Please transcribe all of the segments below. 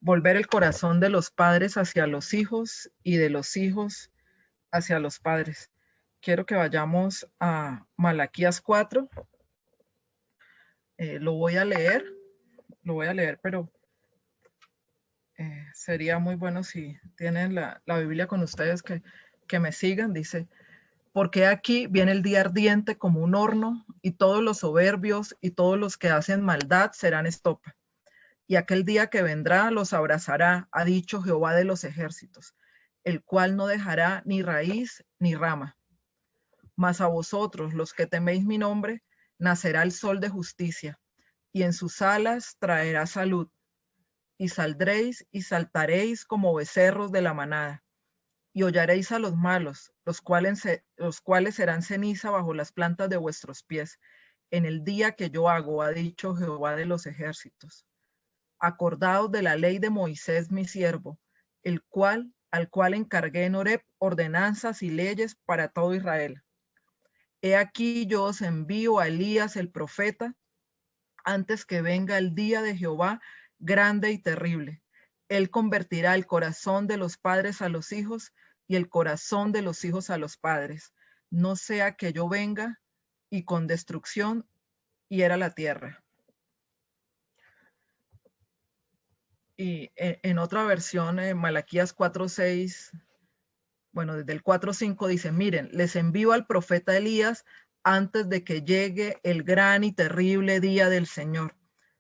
volver el corazón de los padres hacia los hijos y de los hijos hacia los padres. Quiero que vayamos a Malaquías 4. Lo voy a leer, pero sería muy bueno si tienen la Biblia con ustedes que me sigan. Dice, porque aquí viene el día ardiente como un horno, y todos los soberbios y todos los que hacen maldad serán estopa. Y aquel día que vendrá los abrazará, ha dicho Jehová de los ejércitos, el cual no dejará ni raíz ni rama. Mas a vosotros, los que teméis mi nombre, nacerá el sol de justicia, y en sus alas traerá salud, y saldréis y saltaréis como becerros de la manada, y hollaréis a los malos, los cuales serán ceniza bajo las plantas de vuestros pies, en el día que yo hago, ha dicho Jehová de los ejércitos. Acordaos de la ley de Moisés mi siervo, al cual encargué en Horeb ordenanzas y leyes para todo Israel. He aquí yo os envío a Elías el profeta, antes que venga el día de Jehová grande y terrible. Él convertirá el corazón de los padres a los hijos y el corazón de los hijos a los padres, no sea que yo venga y con destrucción hiera la tierra. Y en otra versión, Malaquías 4:6, bueno, desde el 4:5 dice, miren, les envío al profeta Elías antes de que llegue el gran y terrible día del Señor.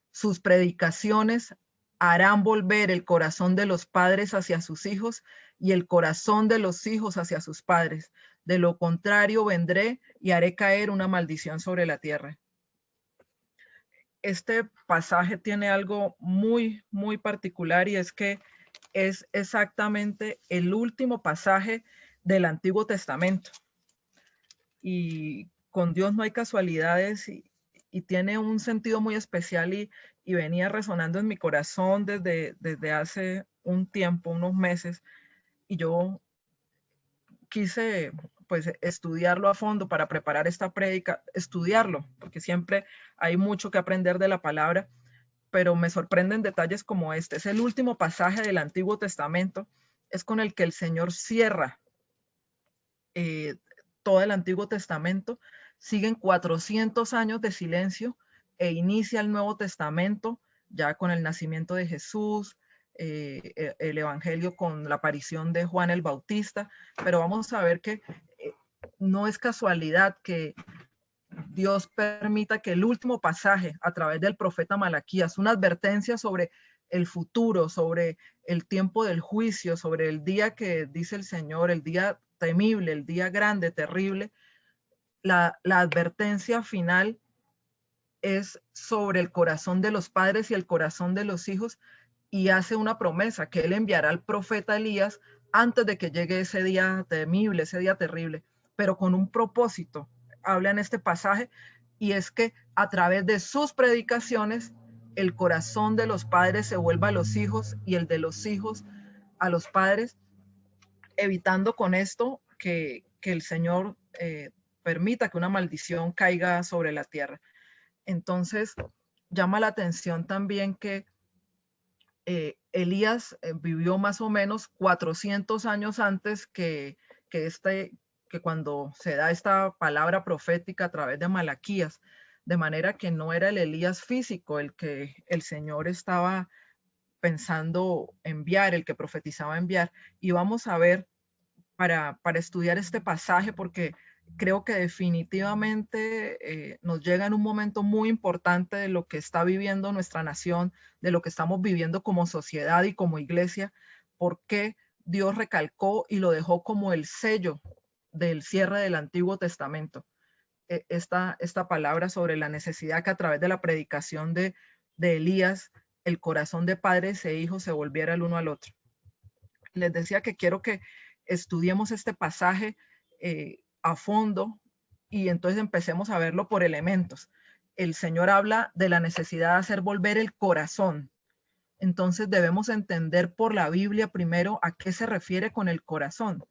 Sus predicaciones harán volver el corazón de los padres hacia sus hijos y el corazón de los hijos hacia sus padres. De lo contrario, vendré y haré caer una maldición sobre la tierra. Este pasaje tiene algo muy, muy particular, y es que es exactamente el último pasaje del Antiguo Testamento. Y con Dios no hay casualidades, y tiene un sentido muy especial, y venía resonando en mi corazón desde hace un tiempo, unos meses, y yo quise pues estudiarlo a fondo para preparar esta prédica, estudiarlo, porque siempre hay mucho que aprender de la palabra, pero me sorprenden detalles como este. Es el último pasaje del Antiguo Testamento, es con el que el Señor cierra eh, todo el Antiguo Testamento. Siguen 400 años de silencio e inicia el Nuevo Testamento ya con el nacimiento de Jesús, el Evangelio con la aparición de Juan el Bautista, pero vamos a ver que no es casualidad que Dios permita que el último pasaje a través del profeta Malaquías, una advertencia sobre el futuro, sobre el tiempo del juicio, sobre el día que dice el Señor, el día temible, el día grande, terrible, la advertencia final es sobre el corazón de los padres y el corazón de los hijos, y hace una promesa que él enviará al profeta Elías antes de que llegue ese día temible, ese día terrible, pero con un propósito. Habla en este pasaje, y es que a través de sus predicaciones el corazón de los padres se vuelva a los hijos y el de los hijos a los padres, evitando con esto que el Señor permita que una maldición caiga sobre la tierra. Entonces, llama la atención también que Elías vivió más o menos 400 años antes que cuando se da esta palabra profética a través de Malaquías, de manera que no era el Elías físico el que el Señor estaba pensando enviar, el que profetizaba enviar. Y vamos a ver para estudiar este pasaje, porque creo que definitivamente nos llega en un momento muy importante de lo que está viviendo nuestra nación, de lo que estamos viviendo como sociedad y como iglesia, porque Dios recalcó y lo dejó como el sello del cierre del Antiguo Testamento. Esta palabra sobre la necesidad que a través de la predicación de Elías, el corazón de padres e hijos se volviera el uno al otro. Les decía que quiero que estudiemos este pasaje a fondo, y entonces empecemos a verlo por elementos. El Señor habla de la necesidad de hacer volver el corazón. Entonces debemos entender por la Biblia primero a qué se refiere con el corazón.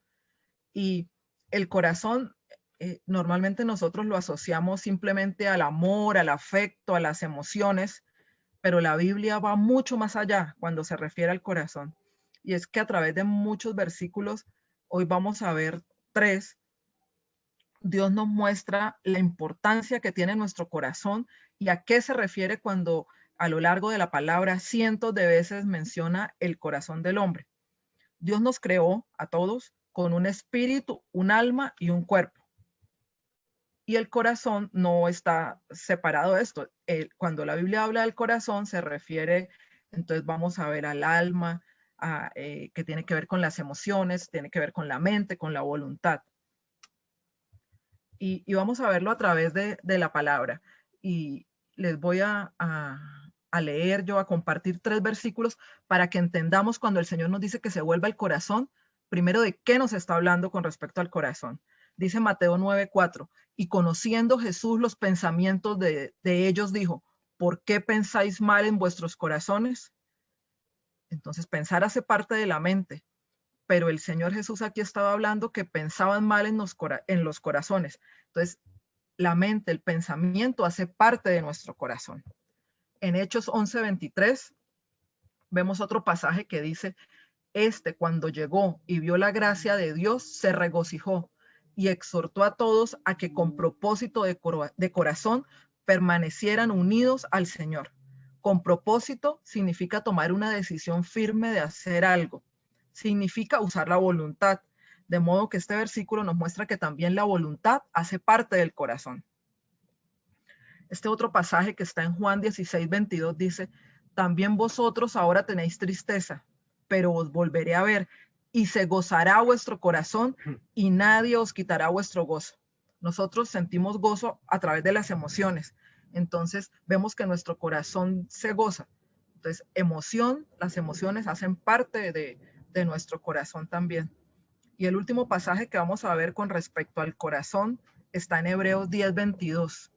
Y el corazón, normalmente nosotros lo asociamos simplemente al amor, al afecto, a las emociones, pero la Biblia va mucho más allá cuando se refiere al corazón. Y es que a través de muchos versículos, hoy vamos a ver tres, Dios nos muestra la importancia que tiene nuestro corazón y a qué se refiere cuando a lo largo de la palabra cientos de veces menciona el corazón del hombre. Dios nos creó a todos con un espíritu, un alma y un cuerpo. Y el corazón no está separado de esto. Cuando la Biblia habla del corazón se refiere, entonces vamos a ver al alma, que tiene que ver con las emociones, tiene que ver con la mente, con la voluntad. Y vamos a verlo a través de la palabra. Y les voy a leer yo, a compartir tres versículos para que entendamos cuando el Señor nos dice que se vuelva el corazón, primero de qué nos está hablando con respecto al corazón. Dice Mateo 9:4, y conociendo Jesús los pensamientos de ellos, dijo, ¿por qué pensáis mal en vuestros corazones? Entonces, pensar hace parte de la mente, pero el Señor Jesús aquí estaba hablando que pensaban mal en los corazones. Entonces, la mente, el pensamiento hace parte de nuestro corazón. En Hechos 11:23 vemos otro pasaje que dice, cuando llegó y vio la gracia de Dios, se regocijó y exhortó a todos a que con propósito de corazón permanecieran unidos al Señor. Con propósito significa tomar una decisión firme de hacer algo. Significa usar la voluntad. De modo que este versículo nos muestra que también la voluntad hace parte del corazón. Este otro pasaje que está en Juan 16:22 dice, también vosotros ahora tenéis tristeza, pero os volveré a ver y se gozará vuestro corazón y nadie os quitará vuestro gozo. Nosotros sentimos gozo a través de las emociones. Entonces vemos que nuestro corazón se goza. Entonces, las emociones hacen parte de nuestro corazón también. Y el último pasaje que vamos a ver con respecto al corazón está en Hebreos 10:22.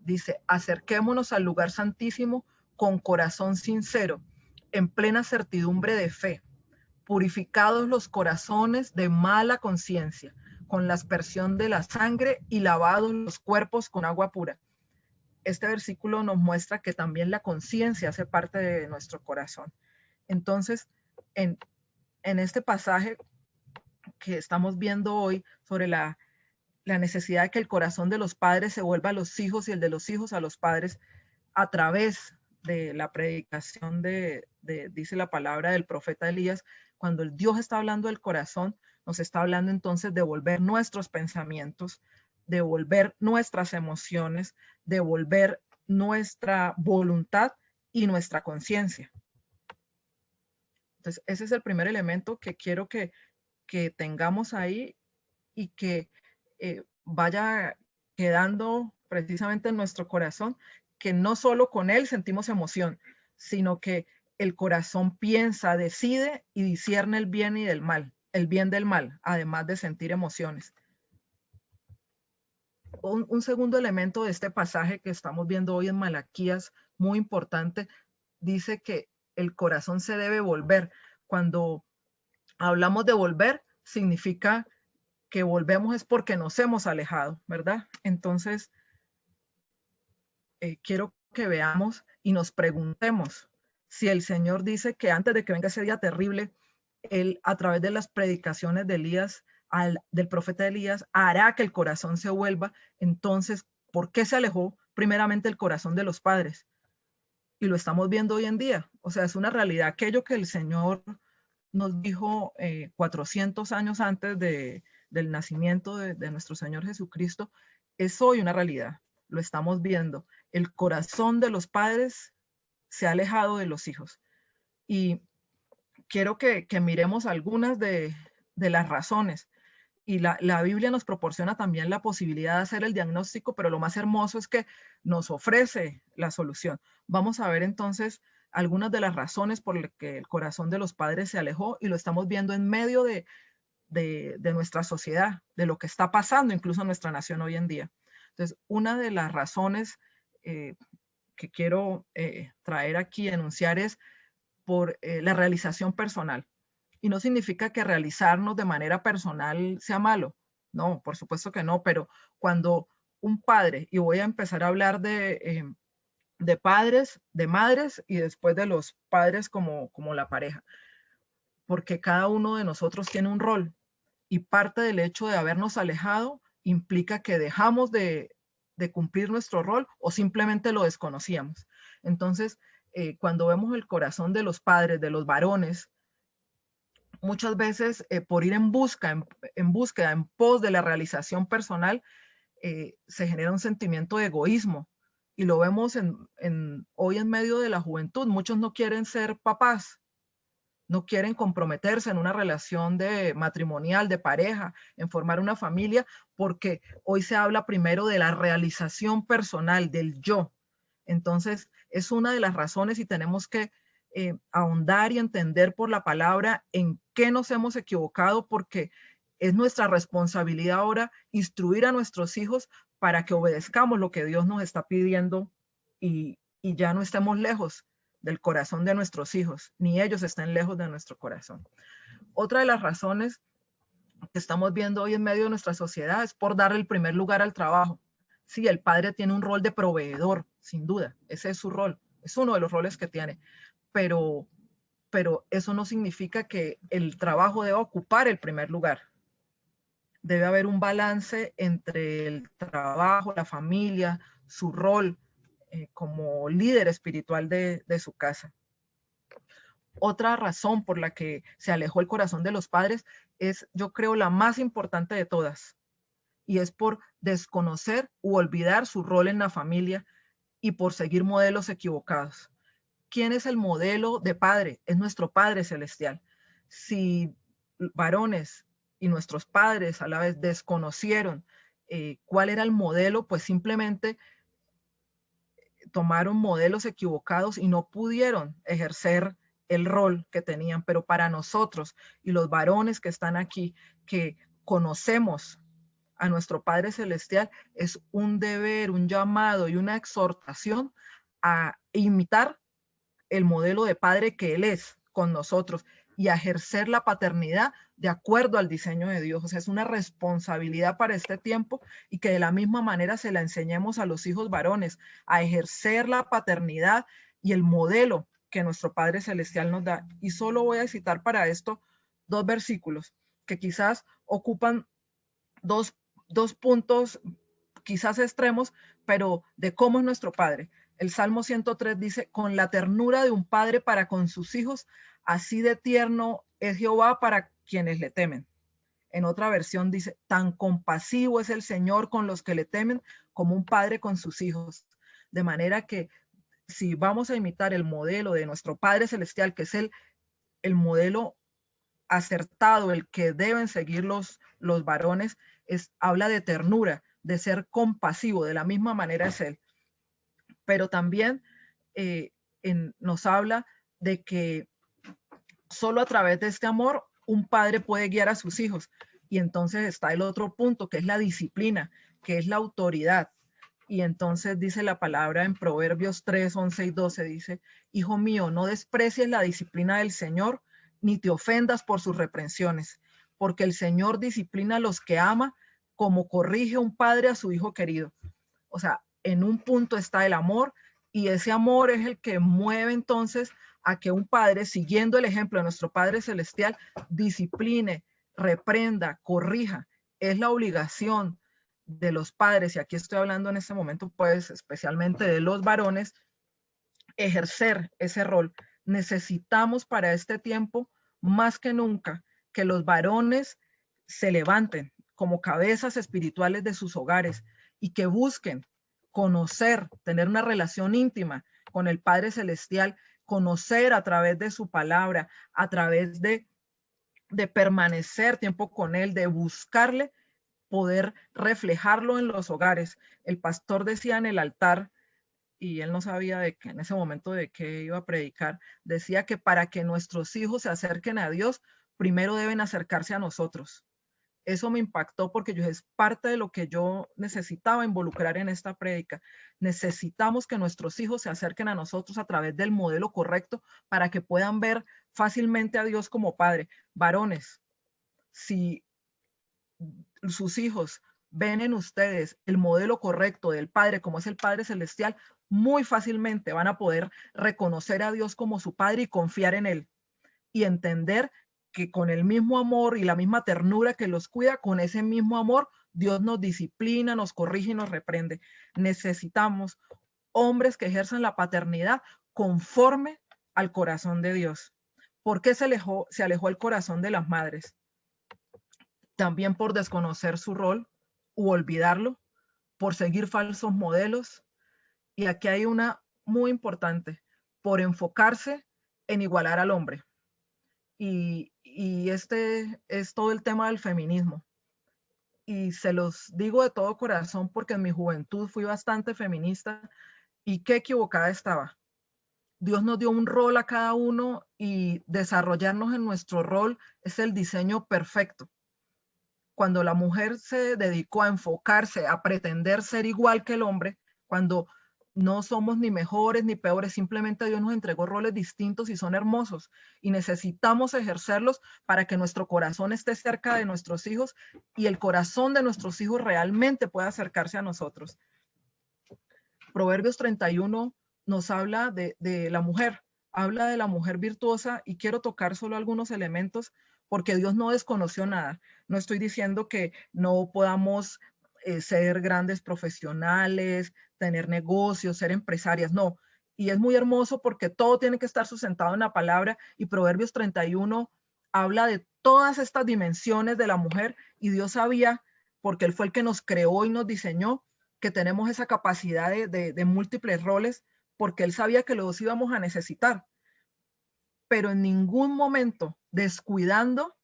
Dice, acerquémonos al lugar santísimo con corazón sincero, en plena certidumbre de fe, purificados los corazones de mala conciencia, con la aspersión de la sangre y lavados los cuerpos con agua pura. Este versículo nos muestra que también la conciencia hace parte de nuestro corazón. Entonces, en este pasaje que estamos viendo hoy sobre la necesidad de que el corazón de los padres se vuelva a los hijos y el de los hijos a los padres a través de la predicación dice la palabra del profeta Elías, cuando el Dios está hablando del corazón, nos está hablando entonces de volver nuestros pensamientos, de volver nuestras emociones, de volver nuestra voluntad y nuestra conciencia. Entonces, ese es el primer elemento que quiero que tengamos ahí y que vaya quedando precisamente en nuestro corazón, que no solo con él sentimos emoción, sino que el corazón piensa, decide y discierne el bien y del mal, el bien del mal, además de sentir emociones. Un segundo elemento de este pasaje que estamos viendo hoy en Malaquías, muy importante, dice que el corazón se debe volver. Cuando hablamos de volver, significa que volvemos es porque nos hemos alejado, ¿verdad? Entonces, quiero que veamos y nos preguntemos si el Señor dice que antes de que venga ese día terrible, Él a través de las predicaciones de Elías, del profeta Elías, hará que el corazón se vuelva. Entonces, ¿por qué se alejó primeramente el corazón de los padres? Y lo estamos viendo hoy en día. O sea, es una realidad. Aquello que el Señor nos dijo 400 años antes del nacimiento de nuestro Señor Jesucristo, es hoy una realidad. Lo estamos viendo. El corazón de los padres se ha alejado de los hijos. Y quiero que miremos algunas de las razones. Y la Biblia nos proporciona también la posibilidad de hacer el diagnóstico, pero lo más hermoso es que nos ofrece la solución. Vamos a ver entonces algunas de las razones por las que el corazón de los padres se alejó y lo estamos viendo en medio de nuestra sociedad, de lo que está pasando incluso en nuestra nación hoy en día. Entonces, una de las razones que quiero traer aquí, enunciar, es por la realización personal. Y no significa que realizarnos de manera personal sea malo. No, por supuesto que no, pero cuando un padre, y voy a empezar a hablar de padres, de madres y después de los padres como la pareja, porque cada uno de nosotros tiene un rol y parte del hecho de habernos alejado implica que dejamos de cumplir nuestro rol o simplemente lo desconocíamos. Entonces, cuando vemos el corazón de los padres, de los varones, muchas veces por ir en búsqueda, en pos de la realización personal, se genera un sentimiento de egoísmo. Y lo vemos hoy en medio de la juventud. Muchos no quieren ser papás, no quieren comprometerse en una relación de matrimonial, de pareja, en formar una familia, porque hoy se habla primero de la realización personal, del yo. Entonces, es una de las razones y tenemos que ahondar y entender por la palabra en qué nos hemos equivocado, porque es nuestra responsabilidad ahora instruir a nuestros hijos para que obedezcamos lo que Dios nos está pidiendo y ya no estemos lejos del corazón de nuestros hijos, ni ellos estén lejos de nuestro corazón. Otra de las razones que estamos viendo hoy en medio de nuestra sociedad es por dar el primer lugar al trabajo. Sí, el padre tiene un rol de proveedor, sin duda, ese es su rol, es uno de los roles que tiene, pero, pero eso no significa que el trabajo deba ocupar el primer lugar. Debe haber un balance entre el trabajo, la familia, su rol como líder espiritual de su casa. Otra razón por la que se alejó el corazón de los padres es, yo creo, la más importante de todas, y es por desconocer u olvidar su rol en la familia y por seguir modelos equivocados. ¿Quién es el modelo de padre? Es nuestro Padre Celestial. Si varones y nuestros padres a la vez desconocieron cuál era el modelo, pues simplemente tomaron modelos equivocados y no pudieron ejercer el rol que tenían. Pero para nosotros y los varones que están aquí, que conocemos a nuestro Padre Celestial, es un deber, un llamado y una exhortación a imitar el modelo de padre que Él es con nosotros y a ejercer la paternidad de acuerdo al diseño de Dios. O sea, es una responsabilidad para este tiempo y que de la misma manera se la enseñemos a los hijos varones a ejercer la paternidad y el modelo que nuestro Padre Celestial nos da. Y solo voy a citar para esto dos versículos que quizás ocupan dos puntos quizás extremos, pero de cómo es nuestro Padre. El Salmo 103 dice, con la ternura de un padre para con sus hijos, así de tierno es Jehová para quienes le temen. En otra versión dice, tan compasivo es el Señor con los que le temen como un padre con sus hijos. De manera que si vamos a imitar el modelo de nuestro Padre Celestial, que es el modelo acertado, el que deben seguir los varones, habla de ternura, de ser compasivo, de la misma manera es Él. Pero también nos habla de que solo a través de este amor un padre puede guiar a sus hijos. Y entonces está el otro punto, que es la disciplina, que es la autoridad. Y entonces dice la palabra en Proverbios 3, 11 y 12, dice, hijo mío, no desprecies la disciplina del Señor, ni te ofendas por sus reprensiones, porque el Señor disciplina a los que ama, como corrige un padre a su hijo querido. O sea, en un punto está el amor y ese amor es el que mueve entonces a que un padre, siguiendo el ejemplo de nuestro Padre Celestial, discipline, reprenda, corrija. Es la obligación de los padres, y aquí estoy hablando en este momento, pues especialmente de los varones, ejercer ese rol. Necesitamos para este tiempo, más que nunca, que los varones se levanten como cabezas espirituales de sus hogares y que busquen conocer, tener una relación íntima con el Padre Celestial, conocer a través de su palabra, a través de permanecer tiempo con Él, de buscarle, poder reflejarlo en los hogares. El pastor decía en el altar, y él no sabía de que en ese momento de qué iba a predicar, decía que para que nuestros hijos se acerquen a Dios, primero deben acercarse a nosotros. Eso me impactó porque es parte de lo que yo necesitaba involucrar en esta prédica. Necesitamos que nuestros hijos se acerquen a nosotros a través del modelo correcto para que puedan ver fácilmente a Dios como Padre. Varones, si sus hijos ven en ustedes el modelo correcto del Padre, como es el Padre Celestial, muy fácilmente van a poder reconocer a Dios como su Padre y confiar en Él y entender que con el mismo amor y la misma ternura que los cuida, con ese mismo amor, Dios nos disciplina, nos corrige y nos reprende. Necesitamos hombres que ejerzan la paternidad conforme al corazón de Dios. ¿Por qué se alejó el corazón de las madres? También por desconocer su rol u olvidarlo, por seguir falsos modelos. Y aquí hay una muy importante, por enfocarse en igualar al hombre. Y este es todo el tema del feminismo. Y se los digo de todo corazón porque en mi juventud fui bastante feminista y qué equivocada estaba. Dios nos dio un rol a cada uno y desarrollarnos en nuestro rol es el diseño perfecto. Cuando la mujer se dedicó a enfocarse, a pretender ser igual que el hombre, cuando no somos ni mejores ni peores, simplemente Dios nos entregó roles distintos y son hermosos y necesitamos ejercerlos para que nuestro corazón esté cerca de nuestros hijos y el corazón de nuestros hijos realmente pueda acercarse a nosotros. Proverbios 31 nos habla de la mujer, habla de la mujer virtuosa y quiero tocar solo algunos elementos porque Dios no desconoció nada. No estoy diciendo que no podamos ser grandes profesionales, tener negocios, ser empresarias, no. Y es muy hermoso porque todo tiene que estar sustentado en la palabra y Proverbios 31 habla de todas estas dimensiones de la mujer y Dios sabía, porque Él fue el que nos creó y nos diseñó, que tenemos esa capacidad de múltiples roles porque Él sabía que los íbamos a necesitar, pero en ningún momento descuidando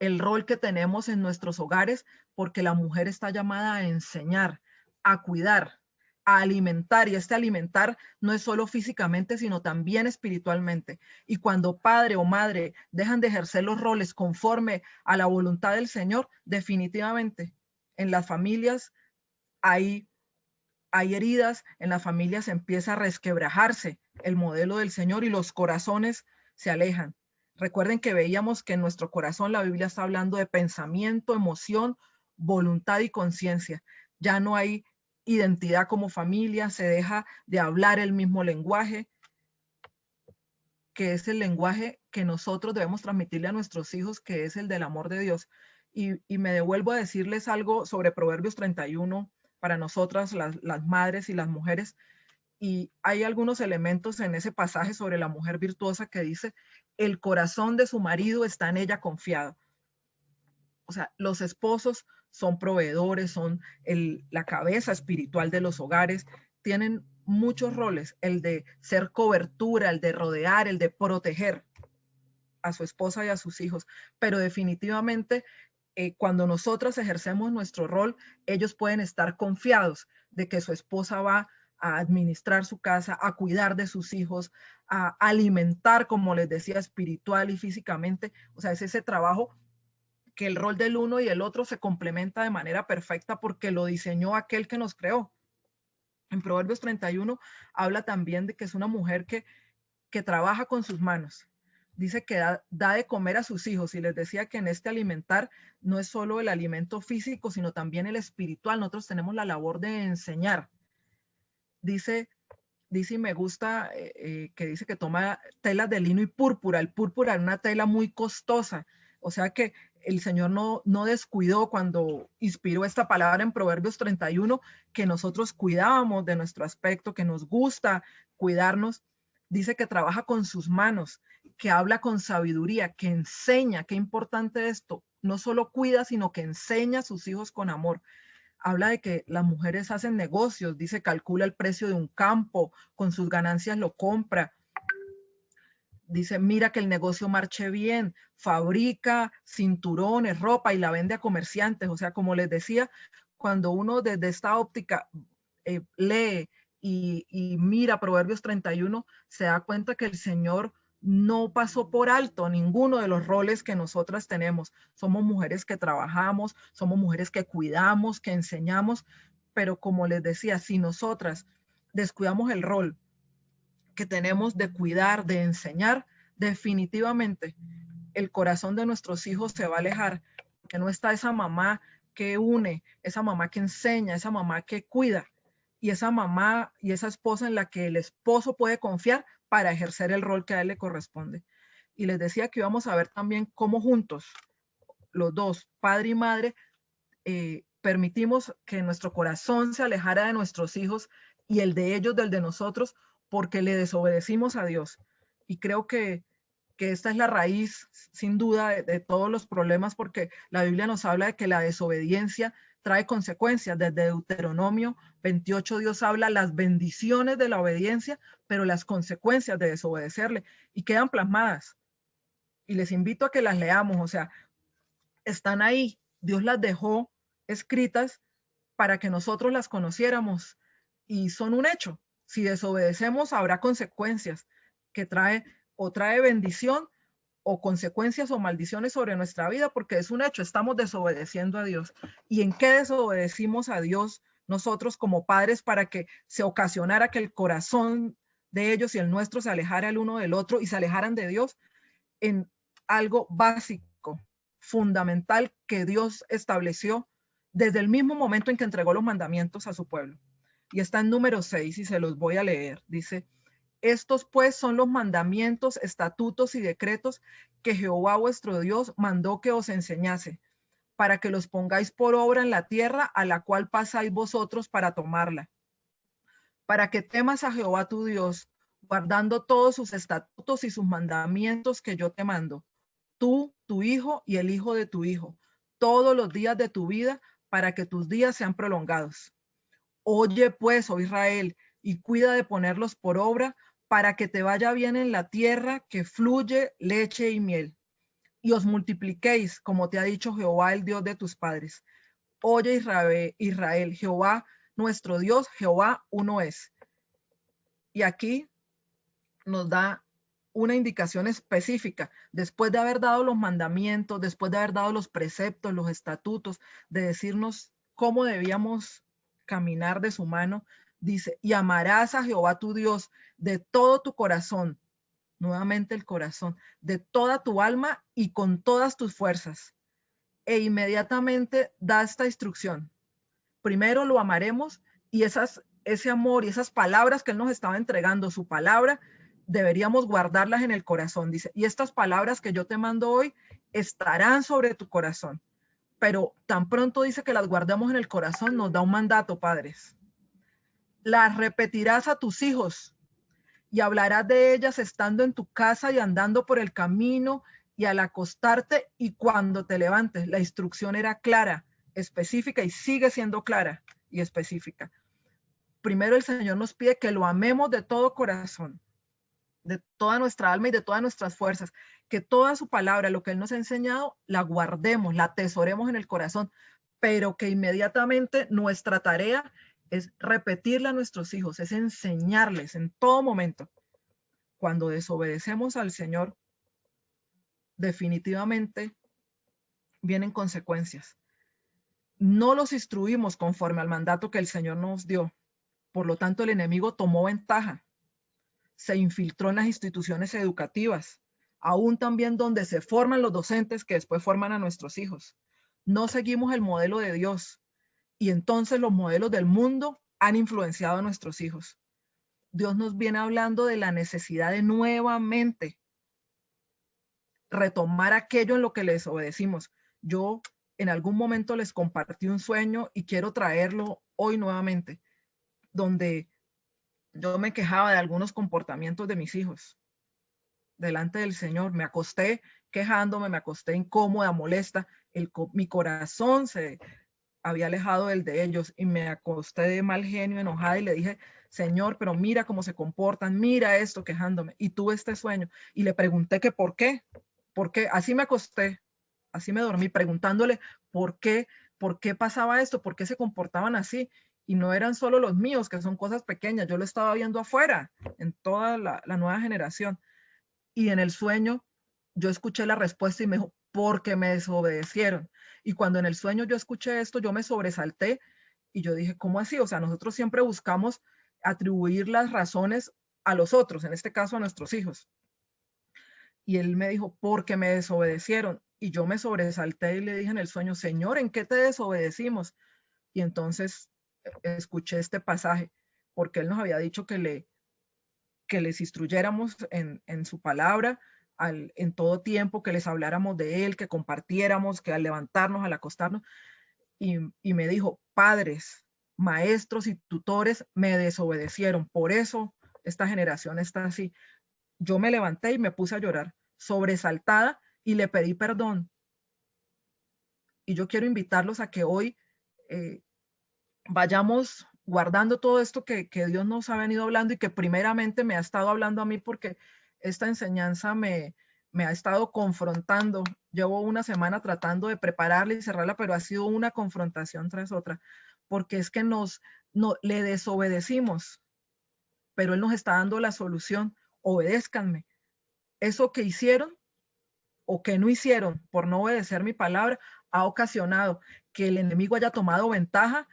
el rol que tenemos en nuestros hogares, porque la mujer está llamada a enseñar, a cuidar, a alimentar, y este alimentar no es solo físicamente, sino también espiritualmente. Y cuando padre o madre dejan de ejercer los roles conforme a la voluntad del Señor, definitivamente en las familias hay heridas, en las familias empieza a resquebrajarse el modelo del Señor y los corazones se alejan. Recuerden que veíamos que en nuestro corazón la Biblia está hablando de pensamiento, emoción, voluntad y conciencia. Ya no hay identidad como familia, se deja de hablar el mismo lenguaje, que es el lenguaje que nosotros debemos transmitirle a nuestros hijos, que es el del amor de Dios. Y me devuelvo a decirles algo sobre Proverbios 31 para nosotras, las madres y las mujeres. Y hay algunos elementos en ese pasaje sobre la mujer virtuosa que dice, el corazón de su marido está en ella confiado. O sea, los esposos son proveedores, son la cabeza espiritual de los hogares, tienen muchos roles, el de ser cobertura, el de rodear, el de proteger a su esposa y a sus hijos, pero definitivamente cuando nosotras ejercemos nuestro rol, ellos pueden estar confiados de que su esposa va a administrar su casa, a cuidar de sus hijos, a alimentar, como les decía, espiritual y físicamente. O sea, es ese trabajo que el rol del uno y el otro se complementa de manera perfecta porque lo diseñó aquel que nos creó. En Proverbios 31 habla también de que es una mujer que trabaja con sus manos. Dice que da de comer a sus hijos y les decía que en este alimentar no es solo el alimento físico, sino también el espiritual. Nosotros tenemos la labor de enseñar. Dice y me gusta que dice que toma telas de lino y púrpura. El púrpura es una tela muy costosa. O sea que el Señor no descuidó cuando inspiró esta palabra en Proverbios 31, que nosotros cuidábamos de nuestro aspecto, que nos gusta cuidarnos. Dice que trabaja con sus manos, que habla con sabiduría, que enseña. Qué importante esto. No solo cuida, sino que enseña a sus hijos con amor. Habla de que las mujeres hacen negocios, dice, calcula el precio de un campo, con sus ganancias lo compra. Dice, mira que el negocio marche bien, fabrica cinturones, ropa y la vende a comerciantes. O sea, como les decía, cuando uno desde esta óptica lee y mira Proverbios 31, se da cuenta que el Señor no pasó por alto ninguno de los roles que nosotras tenemos. Somos mujeres que trabajamos, somos mujeres que cuidamos, que enseñamos, pero como les decía, si nosotras descuidamos el rol que tenemos de cuidar, de enseñar, definitivamente el corazón de nuestros hijos se va a alejar, que no está esa mamá que une, esa mamá que enseña, esa mamá que cuida. y esa mamá y esa esposa en la que el esposo puede confiar para ejercer el rol que a él le corresponde. Y les decía que íbamos a ver también cómo juntos, los dos, padre y madre, permitimos que nuestro corazón se alejara de nuestros hijos y el de ellos del de nosotros porque le desobedecimos a Dios. Y creo que esta es la raíz, sin duda, de todos los problemas, porque la Biblia nos habla de que la desobediencia trae consecuencias. Desde Deuteronomio 28 Dios habla las bendiciones de la obediencia, pero las consecuencias de desobedecerle, y quedan plasmadas. Y les invito a que las leamos, o sea, están ahí. Dios las dejó escritas para que nosotros las conociéramos y son un hecho. Si desobedecemos, habrá consecuencias que trae bendición o consecuencias o maldiciones sobre nuestra vida, porque es un hecho, estamos desobedeciendo a Dios. ¿Y en qué desobedecimos a Dios nosotros como padres para que se ocasionara que el corazón de ellos y el nuestro se alejara el uno del otro y se alejaran de Dios? En algo básico, fundamental, que Dios estableció desde el mismo momento en que entregó los mandamientos a su pueblo. Y está en número 6 y se los voy a leer. Dice: estos pues son los mandamientos, estatutos y decretos que Jehová vuestro Dios mandó que os enseñase, para que los pongáis por obra en la tierra a la cual pasáis vosotros para tomarla, para que temas a Jehová tu Dios, guardando todos sus estatutos y sus mandamientos que yo te mando, tú, tu hijo y el hijo de tu hijo, todos los días de tu vida, para que tus días sean prolongados. Oye pues, oh Israel, y cuida de ponerlos por obra, para que te vaya bien en la tierra que fluye leche y miel, y os multipliquéis, como te ha dicho Jehová, el Dios de tus padres. Oye Israel, Jehová nuestro Dios, Jehová uno es. Y aquí nos da una indicación específica, después de haber dado los mandamientos, después de haber dado los preceptos, los estatutos, de decirnos cómo debíamos caminar de su mano. Dice: y amarás a Jehová tu Dios de todo tu corazón, nuevamente el corazón, de toda tu alma y con todas tus fuerzas. E inmediatamente da esta instrucción: primero lo amaremos, y ese amor y esas palabras que Él nos estaba entregando, su palabra, deberíamos guardarlas en el corazón. Dice: y estas palabras que yo te mando hoy estarán sobre tu corazón. Pero tan pronto dice que las guardemos en el corazón, nos da un mandato, padres. Las repetirás a tus hijos y hablarás de ellas estando en tu casa y andando por el camino y al acostarte y cuando te levantes. La instrucción era clara, específica, y sigue siendo clara y específica. Primero, el Señor nos pide que lo amemos de todo corazón, de toda nuestra alma y de todas nuestras fuerzas, que toda su palabra, lo que Él nos ha enseñado, la guardemos, la atesoremos en el corazón, pero que inmediatamente nuestra tarea es repetirla a nuestros hijos, es enseñarles en todo momento. Cuando desobedecemos al Señor, definitivamente vienen consecuencias. No los instruimos conforme al mandato que el Señor nos dio. Por lo tanto, el enemigo tomó ventaja, se infiltró en las instituciones educativas, aún también donde se forman los docentes que después forman a nuestros hijos. No seguimos el modelo de Dios, y entonces los modelos del mundo han influenciado a nuestros hijos. Dios nos viene hablando de la necesidad de nuevamente retomar aquello en lo que les obedecimos. Yo en algún momento les compartí un sueño y quiero traerlo hoy nuevamente, donde yo me quejaba de algunos comportamientos de mis hijos delante del Señor. Me acosté quejándome, me acosté incómoda, molesta. Mi corazón se había alejado del de ellos y me acosté de mal genio, enojada, y le dije: Señor, pero mira cómo se comportan, mira esto, quejándome. Y tuve este sueño y le pregunté que por qué. Porque así me acosté, así me dormí, preguntándole por qué pasaba esto, por qué se comportaban así. Y no eran solo los míos, que son cosas pequeñas, yo lo estaba viendo afuera, en toda la nueva generación. Y en el sueño yo escuché la respuesta y me dijo: porque me desobedecieron. Y cuando en el sueño yo escuché esto, yo me sobresalté y yo dije: ¿cómo así? O sea, nosotros siempre buscamos atribuir las razones a los otros, en este caso a nuestros hijos. Y él me dijo: porque me desobedecieron. Y yo me sobresalté y le dije en el sueño: Señor, ¿en qué te desobedecimos? Y entonces escuché este pasaje, porque Él nos había dicho que les instruyéramos en su palabra en todo tiempo, que les habláramos de Él, que compartiéramos, que al levantarnos, al acostarnos, y me dijo, padres, maestros y tutores me desobedecieron, por eso esta generación está así. Yo me levanté y me puse a llorar, sobresaltada, y le pedí perdón. Y yo quiero invitarlos a que hoy eh, vayamos guardando todo esto que Dios nos ha venido hablando y que primeramente me ha estado hablando a mí, porque esta enseñanza me ha estado confrontando. Llevo una semana tratando de prepararla y cerrarla, pero ha sido una confrontación tras otra, porque es que le desobedecimos, pero Él nos está dando la solución. Obedézcanme. Eso que hicieron o que no hicieron por no obedecer mi palabra ha ocasionado que el enemigo haya tomado ventaja,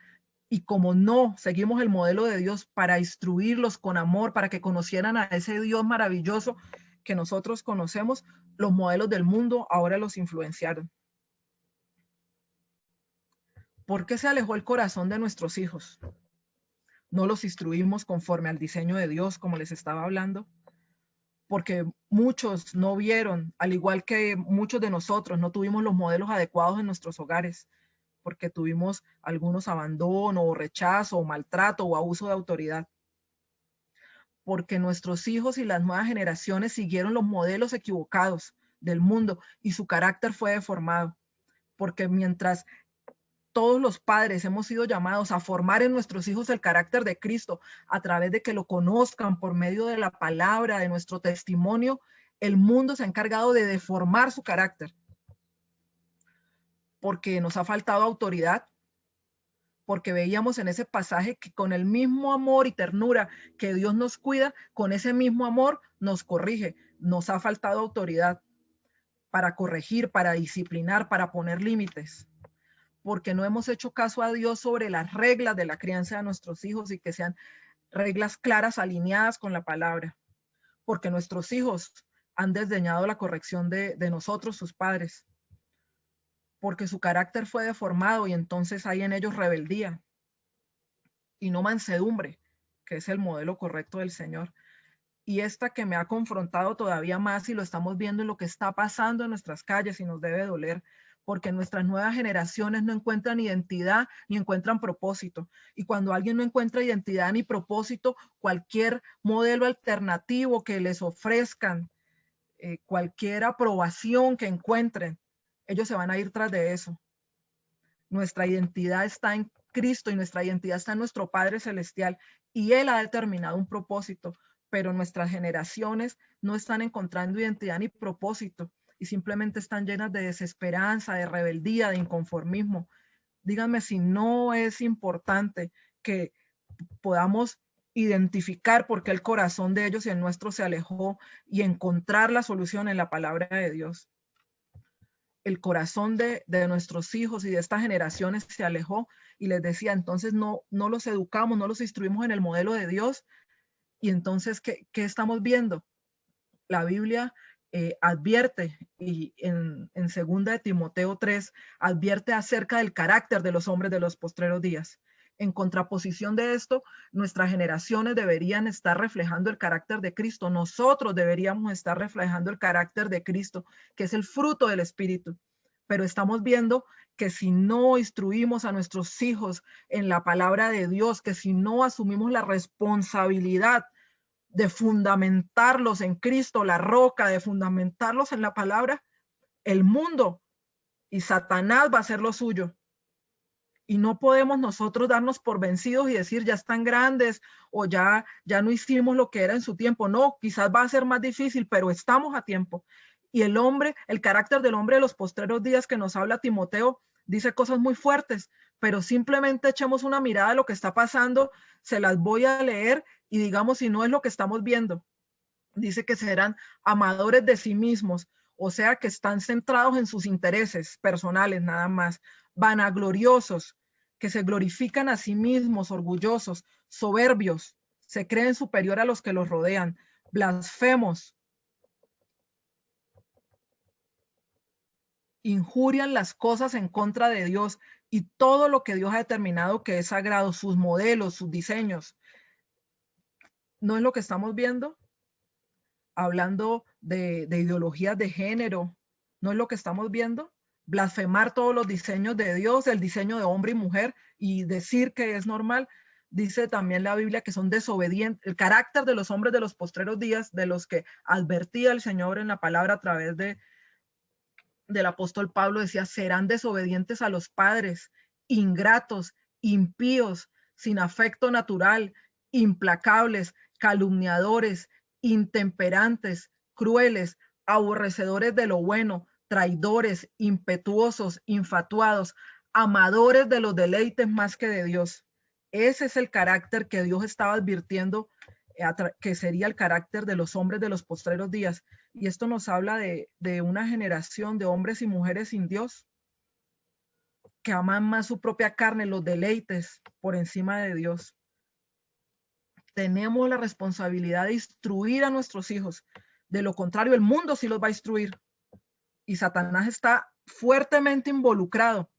y como no seguimos el modelo de Dios para instruirlos con amor, para que conocieran a ese Dios maravilloso que nosotros conocemos, los modelos del mundo ahora los influenciaron. ¿Por qué se alejó el corazón de nuestros hijos? No los instruimos conforme al diseño de Dios, como les estaba hablando, porque muchos no vieron, al igual que muchos de nosotros, no tuvimos los modelos adecuados en nuestros hogares, porque tuvimos algunos abandono o rechazo o maltrato o abuso de autoridad. Porque nuestros hijos y las nuevas generaciones siguieron los modelos equivocados del mundo y su carácter fue deformado. Porque mientras todos los padres hemos sido llamados a formar en nuestros hijos el carácter de Cristo a través de que lo conozcan por medio de la palabra, de nuestro testimonio, el mundo se ha encargado de deformar su carácter, porque nos ha faltado autoridad, porque veíamos en ese pasaje que con el mismo amor y ternura que Dios nos cuida, con ese mismo amor nos corrige. Nos ha faltado autoridad para corregir, para disciplinar, para poner límites, porque no hemos hecho caso a Dios sobre las reglas de la crianza de nuestros hijos y que sean reglas claras, alineadas con la palabra, porque nuestros hijos han desdeñado la corrección de nosotros, sus padres, porque su carácter fue deformado y entonces hay en ellos rebeldía y no mansedumbre, que es el modelo correcto del Señor. Y esta que me ha confrontado todavía más, y lo estamos viendo en lo que está pasando en nuestras calles, y nos debe doler, porque nuestras nuevas generaciones no encuentran identidad ni encuentran propósito. Y cuando alguien no encuentra identidad ni propósito, cualquier modelo alternativo que les ofrezcan, cualquier aprobación que encuentren, ellos se van a ir tras de eso. Nuestra identidad está en Cristo y nuestra identidad está en nuestro Padre Celestial, y Él ha determinado un propósito, pero nuestras generaciones no están encontrando identidad ni propósito y simplemente están llenas de desesperanza, de rebeldía, de inconformismo. Díganme si no es importante que podamos identificar por qué el corazón de ellos y el nuestro se alejó y encontrar la solución en la palabra de Dios. El corazón de nuestros hijos y de estas generaciones se alejó, y les decía, entonces no los educamos, no los instruimos en el modelo de Dios. Y entonces, ¿qué estamos viendo? La Biblia advierte, y en segunda de Timoteo 3, advierte acerca del carácter de los hombres de los postreros días. En contraposición de esto, nuestras generaciones deberían estar reflejando el carácter de Cristo. Nosotros deberíamos estar reflejando el carácter de Cristo, que es el fruto del Espíritu. Pero estamos viendo que si no instruimos a nuestros hijos en la palabra de Dios, que si no asumimos la responsabilidad de fundamentarlos en Cristo, la roca, de fundamentarlos en la palabra, el mundo y Satanás va a hacer lo suyo. Y no podemos nosotros darnos por vencidos y decir ya están grandes o ya no hicimos lo que era en su tiempo. No, quizás va a ser más difícil, pero estamos a tiempo. Y el hombre, el carácter del hombre de los postreros días que nos habla Timoteo, dice cosas muy fuertes, pero simplemente echemos una mirada a lo que está pasando, se las voy a leer y digamos si no es lo que estamos viendo. Dice que serán amadores de sí mismos, o sea que están centrados en sus intereses personales nada más, vanagloriosos, que se glorifican a sí mismos, orgullosos, soberbios, se creen superior a los que los rodean, blasfemos, injurian las cosas en contra de Dios y todo lo que Dios ha determinado que es sagrado, sus modelos, sus diseños. ¿No es lo que estamos viendo? Hablando de ideologías de género, ¿no es lo que estamos viendo? Blasfemar todos los diseños de Dios, el diseño de hombre y mujer, y decir que es normal. Dice también la Biblia que son desobedientes, el carácter de los hombres de los postreros días, de los que advertía el Señor en la palabra a través del apóstol Pablo, decía, serán desobedientes a los padres, ingratos, impíos, sin afecto natural, implacables, calumniadores, intemperantes, crueles, aborrecedores de lo bueno, traidores, impetuosos, infatuados, amadores de los deleites más que de Dios. Ese es el carácter que Dios estaba advirtiendo que sería el carácter de los hombres de los postreros días. Y esto nos habla de una generación de hombres y mujeres sin Dios que aman más su propia carne, los deleites, por encima de Dios. Tenemos la responsabilidad de instruir a nuestros hijos. De lo contrario, el mundo sí los va a instruir. Y Satanás está fuertemente involucrado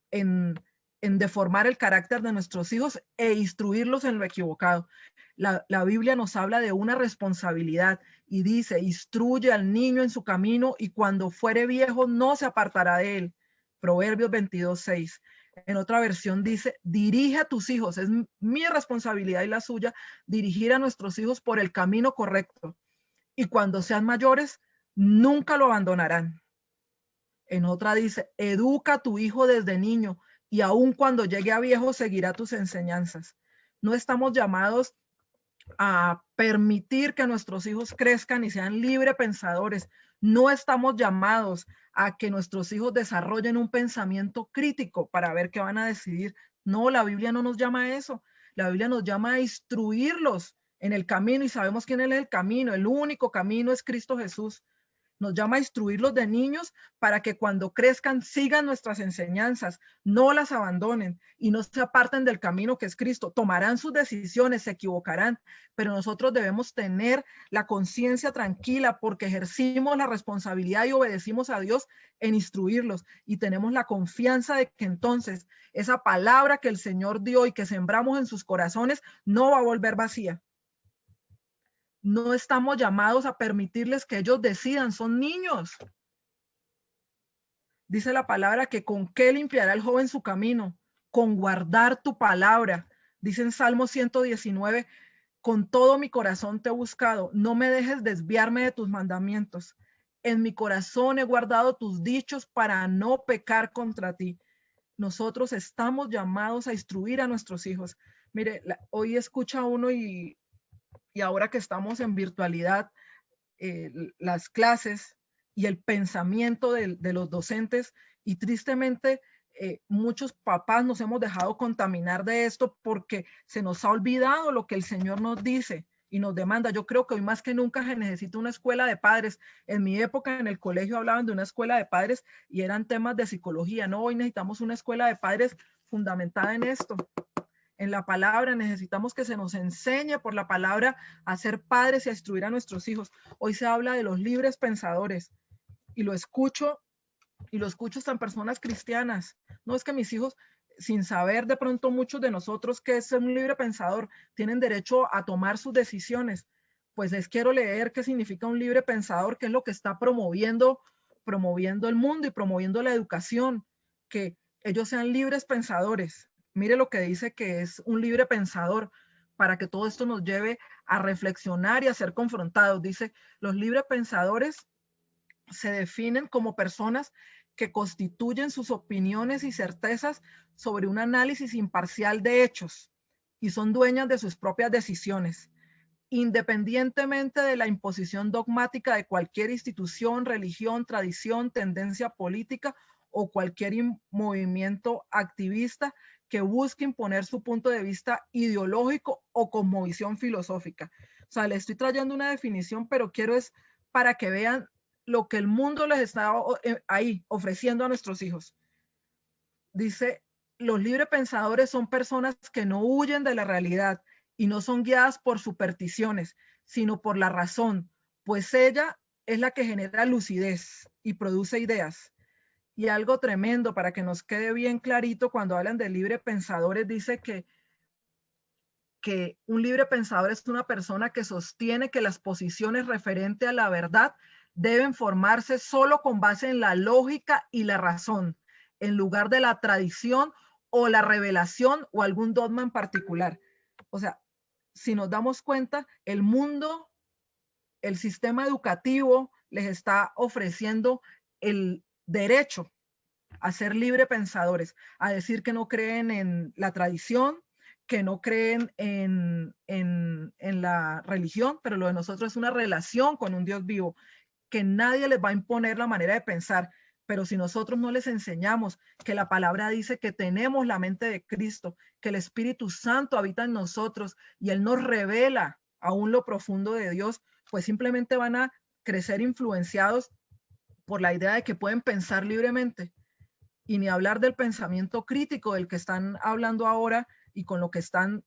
en deformar el carácter de nuestros hijos e instruirlos en lo equivocado. La Biblia nos habla de una responsabilidad y dice, instruye al niño en su camino y cuando fuere viejo no se apartará de él. Proverbios 22:6. En otra versión dice, dirige a tus hijos, es mi responsabilidad y la suya, dirigir a nuestros hijos por el camino correcto. Y cuando sean mayores, nunca lo abandonarán. En otra dice, educa a tu hijo desde niño y aun cuando llegue a viejo seguirá tus enseñanzas. No estamos llamados a permitir que nuestros hijos crezcan y sean libre pensadores. No estamos llamados a que nuestros hijos desarrollen un pensamiento crítico para ver qué van a decidir. No, la Biblia no nos llama a eso. La Biblia nos llama a instruirlos en el camino y sabemos quién es el camino. El único camino es Cristo Jesús. Nos llama a instruirlos de niños para que cuando crezcan sigan nuestras enseñanzas, no las abandonen y no se aparten del camino que es Cristo. Tomarán sus decisiones, se equivocarán, pero nosotros debemos tener la conciencia tranquila porque ejercimos la responsabilidad y obedecimos a Dios en instruirlos y tenemos la confianza de que entonces esa palabra que el Señor dio y que sembramos en sus corazones no va a volver vacía. No estamos llamados a permitirles que ellos decidan, son niños. Dice la palabra que con qué limpiará el joven su camino, con guardar tu palabra. Dice en Salmo 119, con todo mi corazón te he buscado, no me dejes desviarme de tus mandamientos. En mi corazón he guardado tus dichos para no pecar contra ti. Nosotros estamos llamados a instruir a nuestros hijos. Mire, hoy escucha uno y ahora que estamos en virtualidad, las clases y el pensamiento de los docentes y tristemente muchos papás nos hemos dejado contaminar de esto porque se nos ha olvidado lo que el Señor nos dice y nos demanda. Yo creo que hoy más que nunca se necesita una escuela de padres. En mi época en el colegio hablaban de una escuela de padres y eran temas de psicología. No, hoy necesitamos una escuela de padres fundamentada en esto, en la palabra. Necesitamos que se nos enseñe por la palabra a ser padres y a instruir a nuestros hijos. Hoy se habla de los libres pensadores y lo escucho hasta en personas cristianas. No es que mis hijos, sin saber de pronto muchos de nosotros que es un libre pensador, tienen derecho a tomar sus decisiones. Pues les quiero leer qué significa un libre pensador, qué es lo que está promoviendo el mundo y promoviendo la educación, que ellos sean libres pensadores. Mire lo que dice que es un libre pensador para que todo esto nos lleve a reflexionar y a ser confrontados. Dice, los libres pensadores se definen como personas que constituyen sus opiniones y certezas sobre un análisis imparcial de hechos y son dueñas de sus propias decisiones, independientemente de la imposición dogmática de cualquier institución, religión, tradición, tendencia política o cualquier movimiento activista que busque imponer su punto de vista ideológico o cosmovisión filosófica. O sea, le estoy trayendo una definición, pero quiero es para que vean lo que el mundo les está ahí ofreciendo a nuestros hijos. Dice, los libre pensadores son personas que no huyen de la realidad y no son guiadas por supersticiones, sino por la razón, pues ella es la que genera lucidez y produce ideas. Y algo tremendo para que nos quede bien clarito cuando hablan de libre pensadores, dice que un libre pensador es una persona que sostiene que las posiciones referentes a la verdad deben formarse solo con base en la lógica y la razón, en lugar de la tradición o la revelación o algún dogma en particular. O sea, si nos damos cuenta, el mundo, el sistema educativo les está ofreciendo el derecho a ser libre pensadores, a decir que no creen en la tradición, que no creen en la religión, pero lo de nosotros es una relación con un Dios vivo, que nadie les va a imponer la manera de pensar. Pero si nosotros no les enseñamos que la palabra dice que tenemos la mente de Cristo, que el Espíritu Santo habita en nosotros y Él nos revela aún lo profundo de Dios, pues simplemente van a crecer influenciados por la idea de que pueden pensar libremente, y ni hablar del pensamiento crítico del que están hablando ahora y con lo que están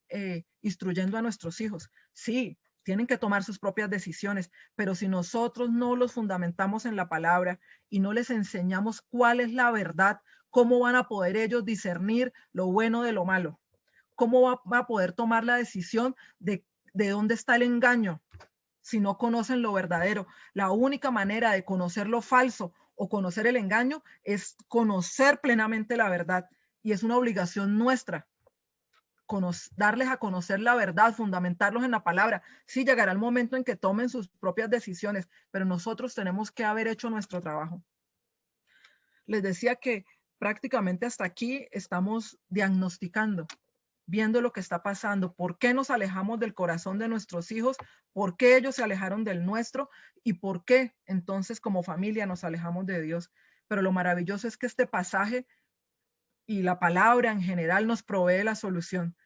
instruyendo a nuestros hijos. Sí, tienen que tomar sus propias decisiones, pero si nosotros no los fundamentamos en la palabra y no les enseñamos cuál es la verdad, ¿cómo van a poder ellos discernir lo bueno de lo malo? ¿Cómo va a poder tomar la decisión de dónde está el engaño si no conocen lo verdadero? La única manera de conocer lo falso o conocer el engaño es conocer plenamente la verdad, y es una obligación nuestra darles a conocer la verdad, fundamentarlos en la palabra. Sí, llegará el momento en que tomen sus propias decisiones, pero nosotros tenemos que haber hecho nuestro trabajo. Les decía que prácticamente hasta aquí estamos diagnosticando, viendo lo que está pasando, por qué nos alejamos del corazón de nuestros hijos, por qué ellos se alejaron del nuestro y por qué entonces como familia nos alejamos de Dios. Pero lo maravilloso es que este pasaje y la palabra en general nos provee la solución.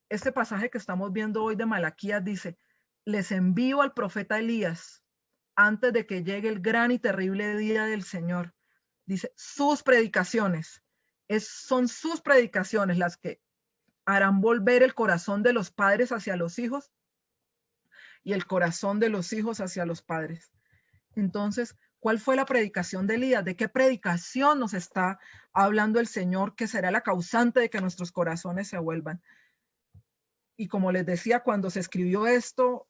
Este pasaje que estamos viendo hoy de Malaquías dice: les envío al profeta Elías antes de que llegue el gran y terrible día del Señor. Dice, sus predicaciones, son sus predicaciones las que harán volver el corazón de los padres hacia los hijos y el corazón de los hijos hacia los padres. Entonces, ¿cuál fue la predicación de Elías? ¿De qué predicación nos está hablando el Señor que será la causante de que nuestros corazones se vuelvan? Y como les decía, cuando se escribió esto,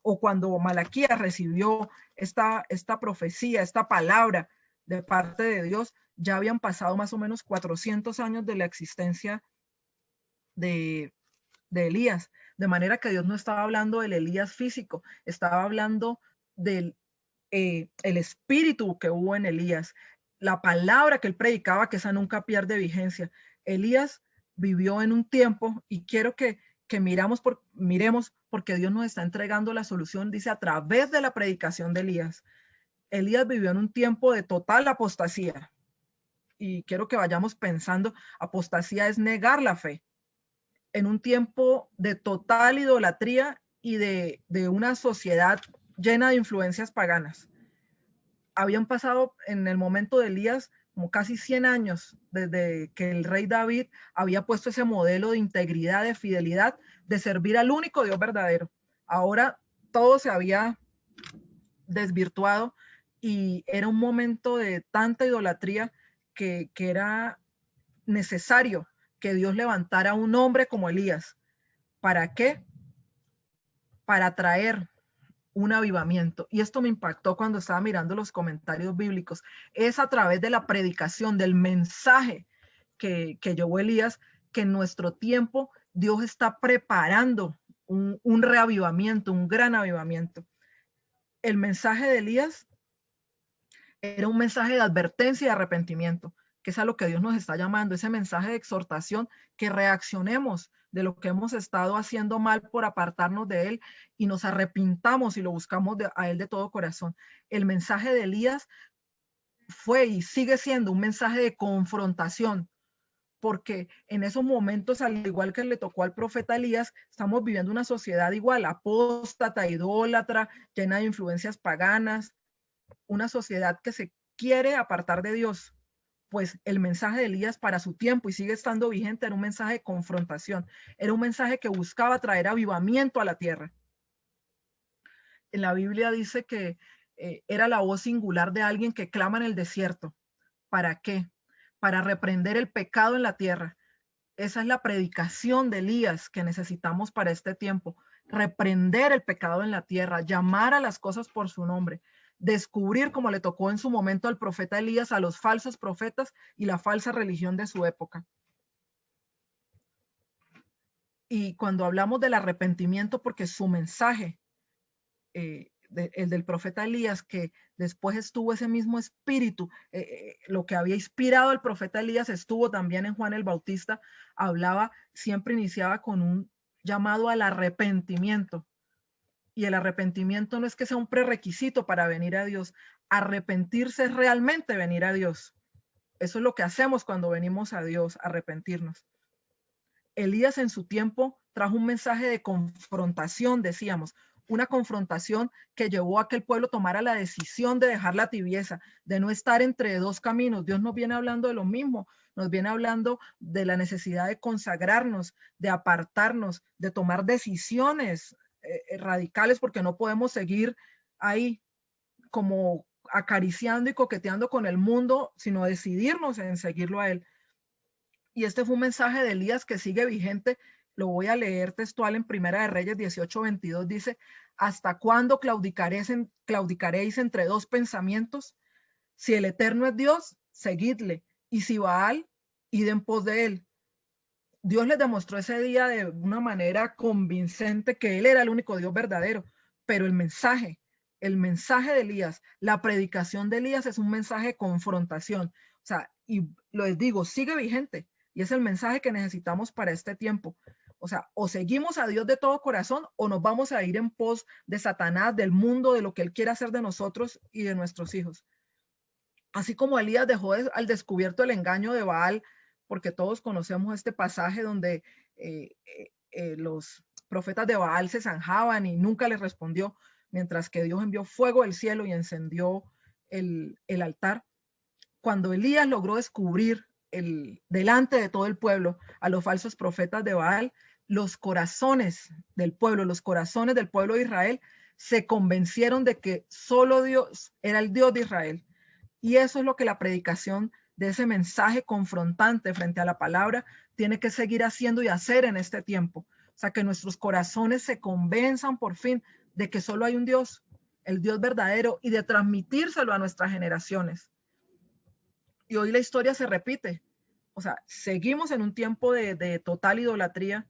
o cuando Malaquías recibió esta profecía, esta palabra de parte de Dios, ya habían pasado más o menos 400 años de la existencia de, de Elías, de manera que Dios no estaba hablando del Elías físico, estaba hablando del el espíritu que hubo en Elías, la palabra que él predicaba, que esa nunca pierde vigencia. Elías vivió en un tiempo, y quiero que miremos, porque Dios nos está entregando la solución, dice, a través de la predicación de Elías. Elías vivió en un tiempo de total apostasía, y quiero que vayamos pensando, apostasía es negar la fe, en un tiempo de total idolatría y de una sociedad llena de influencias paganas. Habían pasado en el momento de Elías como casi 100 años desde que el rey David había puesto ese modelo de integridad, de fidelidad, de servir al único Dios verdadero. Ahora todo se había desvirtuado y era un momento de tanta idolatría que era necesario que Dios levantara a un hombre como Elías. ¿Para qué? Para traer un avivamiento. Y esto me impactó cuando estaba mirando los comentarios bíblicos. Es a través de la predicación, del mensaje que llevó Elías, que en nuestro tiempo Dios está preparando un reavivamiento, un gran avivamiento. El mensaje de Elías era un mensaje de advertencia y arrepentimiento, que es a lo que Dios nos está llamando, ese mensaje de exhortación, que reaccionemos de lo que hemos estado haciendo mal por apartarnos de Él y nos arrepintamos y lo buscamos a Él de todo corazón. El mensaje de Elías fue y sigue siendo un mensaje de confrontación, porque en esos momentos, al igual que le tocó al profeta Elías, estamos viviendo una sociedad igual, apóstata, idólatra, llena de influencias paganas, una sociedad que se quiere apartar de Dios. Pues el mensaje de Elías para su tiempo, y sigue estando vigente, era un mensaje de confrontación, era un mensaje que buscaba traer avivamiento a la tierra. En la Biblia dice que era la voz singular de alguien que clama en el desierto, ¿Para qué? Para reprender el pecado en la tierra. Esa es la predicación de Elías que necesitamos para este tiempo. Reprender el pecado en la tierra, llamar a las cosas por su nombre, descubrir, como le tocó en su momento al profeta Elías, a los falsos profetas y la falsa religión de su época. Y cuando hablamos del arrepentimiento, porque su mensaje, el del profeta Elías, que después estuvo ese mismo espíritu, lo que había inspirado al profeta Elías estuvo también en Juan el Bautista, hablaba, siempre iniciaba con un llamado al arrepentimiento. Y el arrepentimiento no es que sea un prerequisito para venir a Dios. Arrepentirse es realmente venir a Dios. Eso es lo que hacemos cuando venimos a Dios, arrepentirnos. Elías en su tiempo trajo un mensaje de confrontación, decíamos, una confrontación que llevó a que el pueblo tomara la decisión de dejar la tibieza, de no estar entre dos caminos. Dios nos viene hablando de lo mismo, nos viene hablando de la necesidad de consagrarnos, de apartarnos, de tomar decisiones radicales, porque no podemos seguir ahí como acariciando y coqueteando con el mundo, sino decidirnos en seguirlo a él. Y este fue un mensaje de Elías que sigue vigente. Lo voy a leer textual en Primera de Reyes 18:22. Dice: ¿hasta cuándo claudicaréis entre dos pensamientos? Si el Eterno es Dios, seguidle, y si Baal, id en pos de él. Dios les demostró ese día de una manera convincente que él era el único Dios verdadero, pero el mensaje de Elías, la predicación de Elías es un mensaje de confrontación. O sea, y les digo, sigue vigente y es el mensaje que necesitamos para este tiempo. O sea, o seguimos a Dios de todo corazón o nos vamos a ir en pos de Satanás, del mundo, de lo que él quiere hacer de nosotros y de nuestros hijos. Así como Elías dejó al descubierto el engaño de Baal, porque todos conocemos este pasaje donde los profetas de Baal se zanjaban y nunca les respondió, mientras que Dios envió fuego del cielo y encendió el altar. Cuando Elías logró descubrir delante de todo el pueblo a los falsos profetas de Baal, los corazones del pueblo, los corazones del pueblo de Israel se convencieron de que solo Dios era el Dios de Israel. Y eso es lo que la predicación de ese mensaje confrontante frente a la palabra tiene que seguir haciendo y hacer en este tiempo. O sea, que nuestros corazones se convenzan por fin de que solo hay un Dios, el Dios verdadero, y de transmitírselo a nuestras generaciones. Y hoy la historia se repite. O sea, seguimos en un tiempo de total idolatría.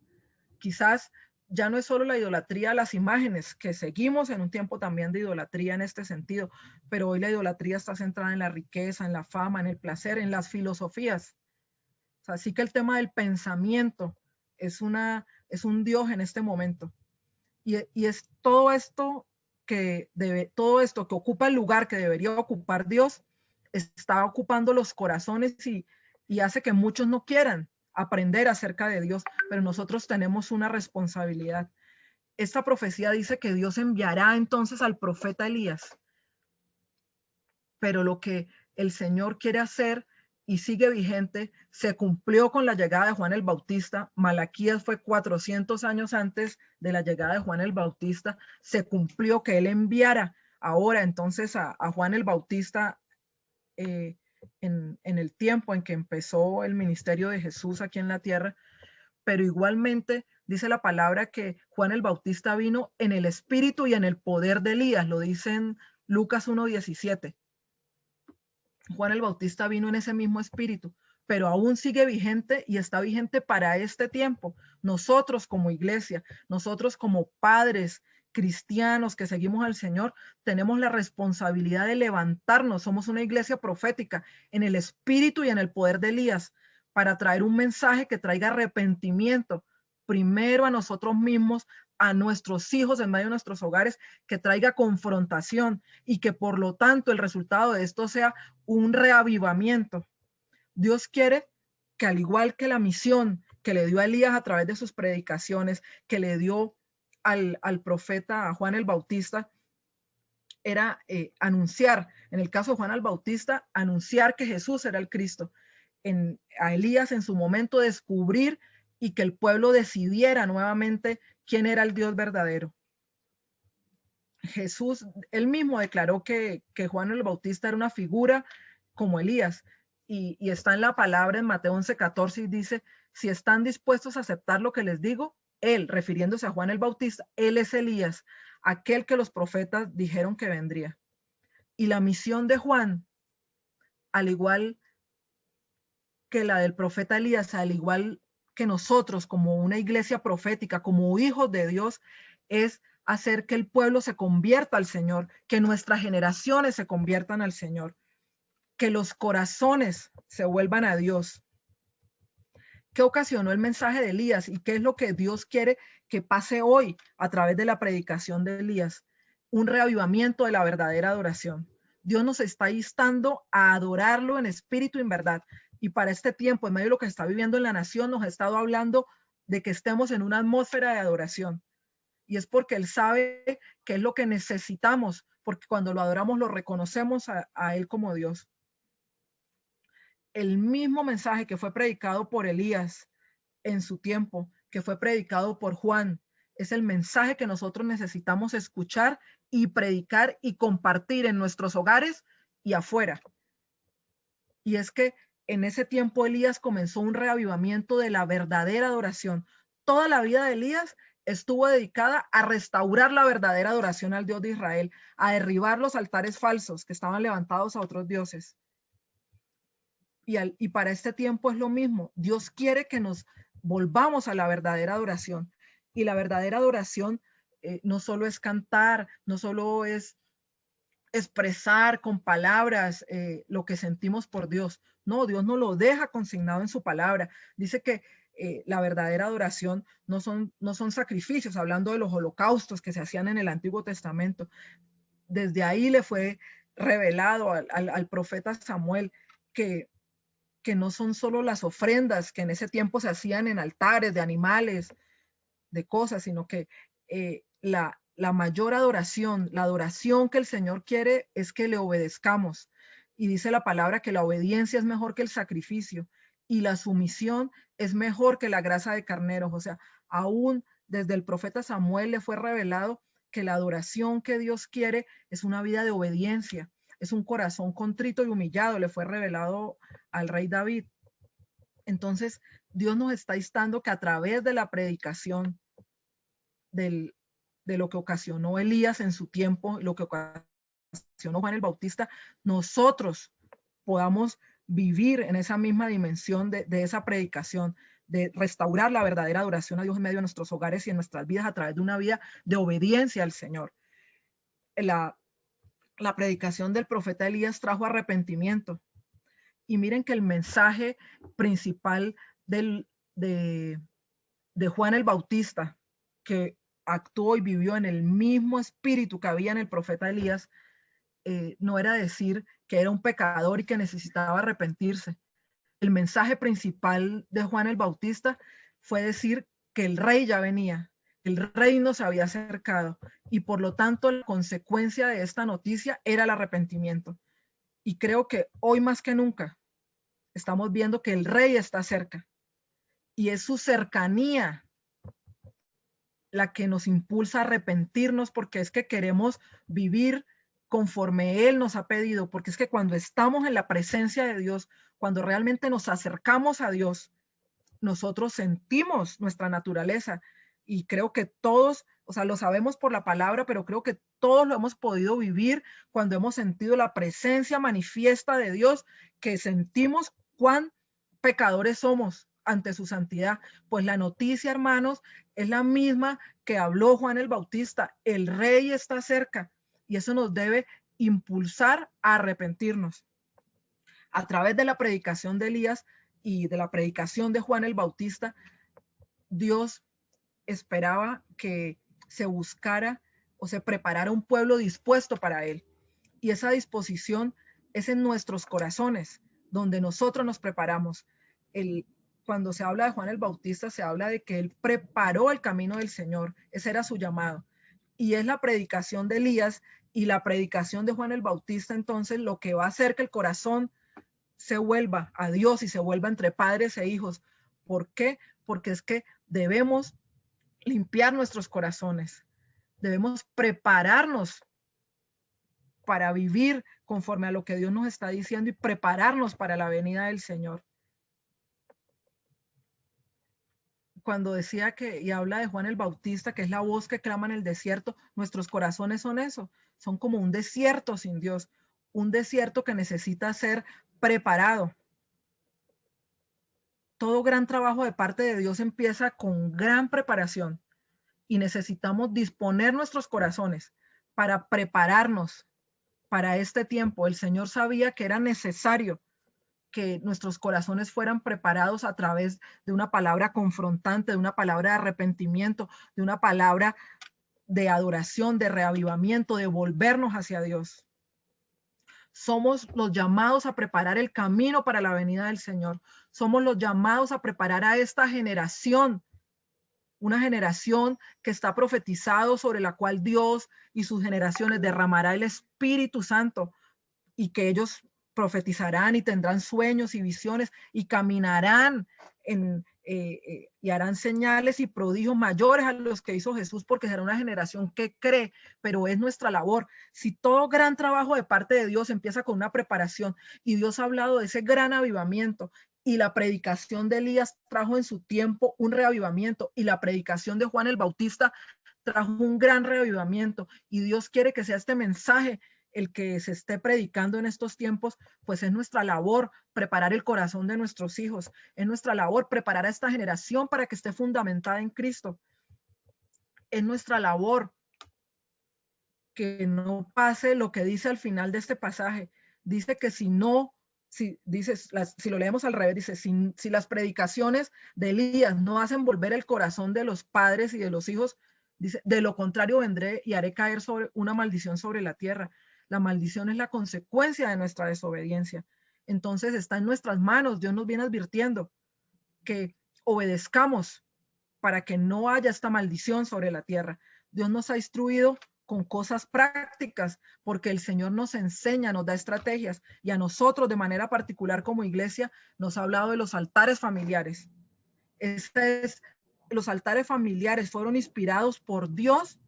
Quizás ya no es solo la idolatría a las imágenes, que seguimos en un tiempo también de idolatría en este sentido, pero hoy la idolatría está centrada en la riqueza, en la fama, en el placer, en las filosofías. O sea, así que el tema del pensamiento es un Dios en este momento. Y es todo esto que ocupa el lugar que debería ocupar Dios, está ocupando los corazones y hace que muchos no quieran aprender acerca de Dios, pero nosotros tenemos una responsabilidad. Esta profecía dice que Dios enviará entonces al profeta Elías, pero lo que el Señor quiere hacer y sigue vigente se cumplió con la llegada de Juan el Bautista. Malaquías fue 400 años antes de la llegada de Juan el Bautista. Se cumplió que él enviara ahora entonces a Juan el Bautista en el tiempo en que empezó el ministerio de Jesús aquí en la tierra, pero igualmente dice la palabra que Juan el Bautista vino en el espíritu y en el poder de Elías, lo dice en Lucas 1:17. Juan el Bautista vino en ese mismo espíritu, pero aún sigue vigente y está vigente para este tiempo. Nosotros como iglesia, nosotros como padres cristianos que seguimos al Señor, tenemos la responsabilidad de levantarnos. Somos una iglesia profética en el espíritu y en el poder de Elías para traer un mensaje que traiga arrepentimiento primero a nosotros mismos, a nuestros hijos en medio de nuestros hogares, que traiga confrontación y que por lo tanto el resultado de esto sea un reavivamiento. Dios quiere que al igual que la misión que le dio a Elías a través de sus predicaciones, que le dio al profeta a Juan el Bautista, era anunciar, en el caso de Juan el Bautista, anunciar que Jesús era el Cristo. A Elías en su momento descubrir y que el pueblo decidiera nuevamente quién era el Dios verdadero. Jesús, él mismo declaró que Juan el Bautista era una figura como Elías, y está en la palabra en Mateo 11:14 y dice, si están dispuestos a aceptar lo que les digo, él, refiriéndose a Juan el Bautista, él es Elías, aquel que los profetas dijeron que vendría. Y la misión de Juan, al igual que la del profeta Elías, al igual que nosotros como una iglesia profética, como hijos de Dios, es hacer que el pueblo se convierta al Señor, que nuestras generaciones se conviertan al Señor, que los corazones se vuelvan a Dios. ¿Qué ocasionó el mensaje de Elías y qué es lo que Dios quiere que pase hoy a través de la predicación de Elías? Un reavivamiento de la verdadera adoración. Dios nos está instando a adorarlo en espíritu y en verdad. Y para este tiempo, en medio de lo que está viviendo en la nación, nos ha estado hablando de que estemos en una atmósfera de adoración. Y es porque Él sabe que es lo que necesitamos, porque cuando lo adoramos lo reconocemos a Él como Dios. El mismo mensaje que fue predicado por Elías en su tiempo, que fue predicado por Juan, es el mensaje que nosotros necesitamos escuchar y predicar y compartir en nuestros hogares y afuera. Y es que en ese tiempo Elías comenzó un reavivamiento de la verdadera adoración. Toda la vida de Elías estuvo dedicada a restaurar la verdadera adoración al Dios de Israel, a derribar los altares falsos que estaban levantados a otros dioses. Y para este tiempo es lo mismo. Dios quiere que nos volvamos a la verdadera adoración. Y la verdadera adoración no solo es cantar, no solo es expresar con palabras lo que sentimos por Dios. No, Dios no lo deja consignado en su palabra. Dice que la verdadera adoración no son sacrificios, hablando de los holocaustos que se hacían en el Antiguo Testamento. Desde ahí le fue revelado al profeta Samuel que no son solo las ofrendas que en ese tiempo se hacían en altares de animales, de cosas, sino que la mayor adoración, la adoración que el Señor quiere es que le obedezcamos. Y dice la palabra que la obediencia es mejor que el sacrificio y la sumisión es mejor que la grasa de carneros. O sea, aún desde el profeta Samuel le fue revelado que la adoración que Dios quiere es una vida de obediencia, es un corazón contrito y humillado, le fue revelado al rey David. Entonces, Dios nos está instando que a través de la predicación de lo que ocasionó Elías en su tiempo, lo que ocasionó Juan el Bautista, nosotros podamos vivir en esa misma dimensión de esa predicación, de restaurar la verdadera adoración a Dios en medio de nuestros hogares y en nuestras vidas a través de una vida de obediencia al Señor. La predicación del profeta Elías trajo arrepentimiento. Y miren que el mensaje principal de Juan el Bautista, que actuó y vivió en el mismo espíritu que había en el profeta Elías, no era decir que era un pecador y que necesitaba arrepentirse. El mensaje principal de Juan el Bautista fue decir que el rey ya venía, el reino se había acercado y por lo tanto la consecuencia de esta noticia era el arrepentimiento. Y creo que hoy más que nunca estamos viendo que el rey está cerca y es su cercanía la que nos impulsa a arrepentirnos, porque es que queremos vivir conforme Él nos ha pedido, porque es que cuando estamos en la presencia de Dios, cuando realmente nos acercamos a Dios, nosotros sentimos nuestra naturaleza y creo que todos, o sea, lo sabemos por la palabra, pero creo que todos lo hemos podido vivir cuando hemos sentido la presencia manifiesta de Dios, que sentimos cuán pecadores somos ante su santidad. Pues la noticia, hermanos, es la misma que habló Juan el Bautista. El rey está cerca y eso nos debe impulsar a arrepentirnos. A través de la predicación de Elías y de la predicación de Juan el Bautista, Dios esperaba que se buscara o se preparara un pueblo dispuesto para él. Y esa disposición es en nuestros corazones, donde nosotros nos preparamos. Cuando se habla de Juan el Bautista, se habla de que él preparó el camino del Señor. Ese era su llamado. Y es la predicación de Elías y la predicación de Juan el Bautista, entonces, lo que va a hacer que el corazón se vuelva a Dios y se vuelva entre padres e hijos. ¿Por qué? Porque es que debemos limpiar nuestros corazones. Debemos prepararnos para vivir conforme a lo que Dios nos está diciendo y prepararnos para la venida del Señor. Cuando decía que, y habla de Juan el Bautista, que es la voz que clama en el desierto, nuestros corazones son eso, son como un desierto sin Dios, un desierto que necesita ser preparado. Todo gran trabajo de parte de Dios empieza con gran preparación y necesitamos disponer nuestros corazones para prepararnos para este tiempo. El Señor sabía que era necesario que nuestros corazones fueran preparados a través de una palabra confrontante, de una palabra de arrepentimiento, de una palabra de adoración, de reavivamiento, de volvernos hacia Dios. Somos los llamados a preparar el camino para la venida del Señor. Somos los llamados a preparar a esta generación, una generación que está profetizado sobre la cual Dios y sus generaciones derramará el Espíritu Santo y que ellos profetizarán y tendrán sueños y visiones y caminarán y harán señales y prodigios mayores a los que hizo Jesús, porque será una generación que cree, pero es nuestra labor. Si todo gran trabajo de parte de Dios empieza con una preparación y Dios ha hablado de ese gran avivamiento y la predicación de Elías trajo en su tiempo un reavivamiento y la predicación de Juan el Bautista trajo un gran reavivamiento y Dios quiere que sea este mensaje el que se esté predicando en estos tiempos, pues es nuestra labor preparar el corazón de nuestros hijos, es nuestra labor preparar a esta generación para que esté fundamentada en Cristo, es nuestra labor que no pase lo que dice al final de este pasaje. Dice que si no, si lo leemos al revés, dice, si las predicaciones de Elías no hacen volver el corazón de los padres y de los hijos, dice, de lo contrario vendré y haré caer sobre una maldición sobre la tierra. La maldición es la consecuencia de nuestra desobediencia. Entonces está en nuestras manos. Dios nos viene advirtiendo que obedezcamos para que no haya esta maldición sobre la tierra. Dios nos ha instruido con cosas prácticas, porque el Señor nos enseña, nos da estrategias, y a nosotros de manera particular como iglesia nos ha hablado de los altares familiares. Los altares familiares fueron inspirados por Dios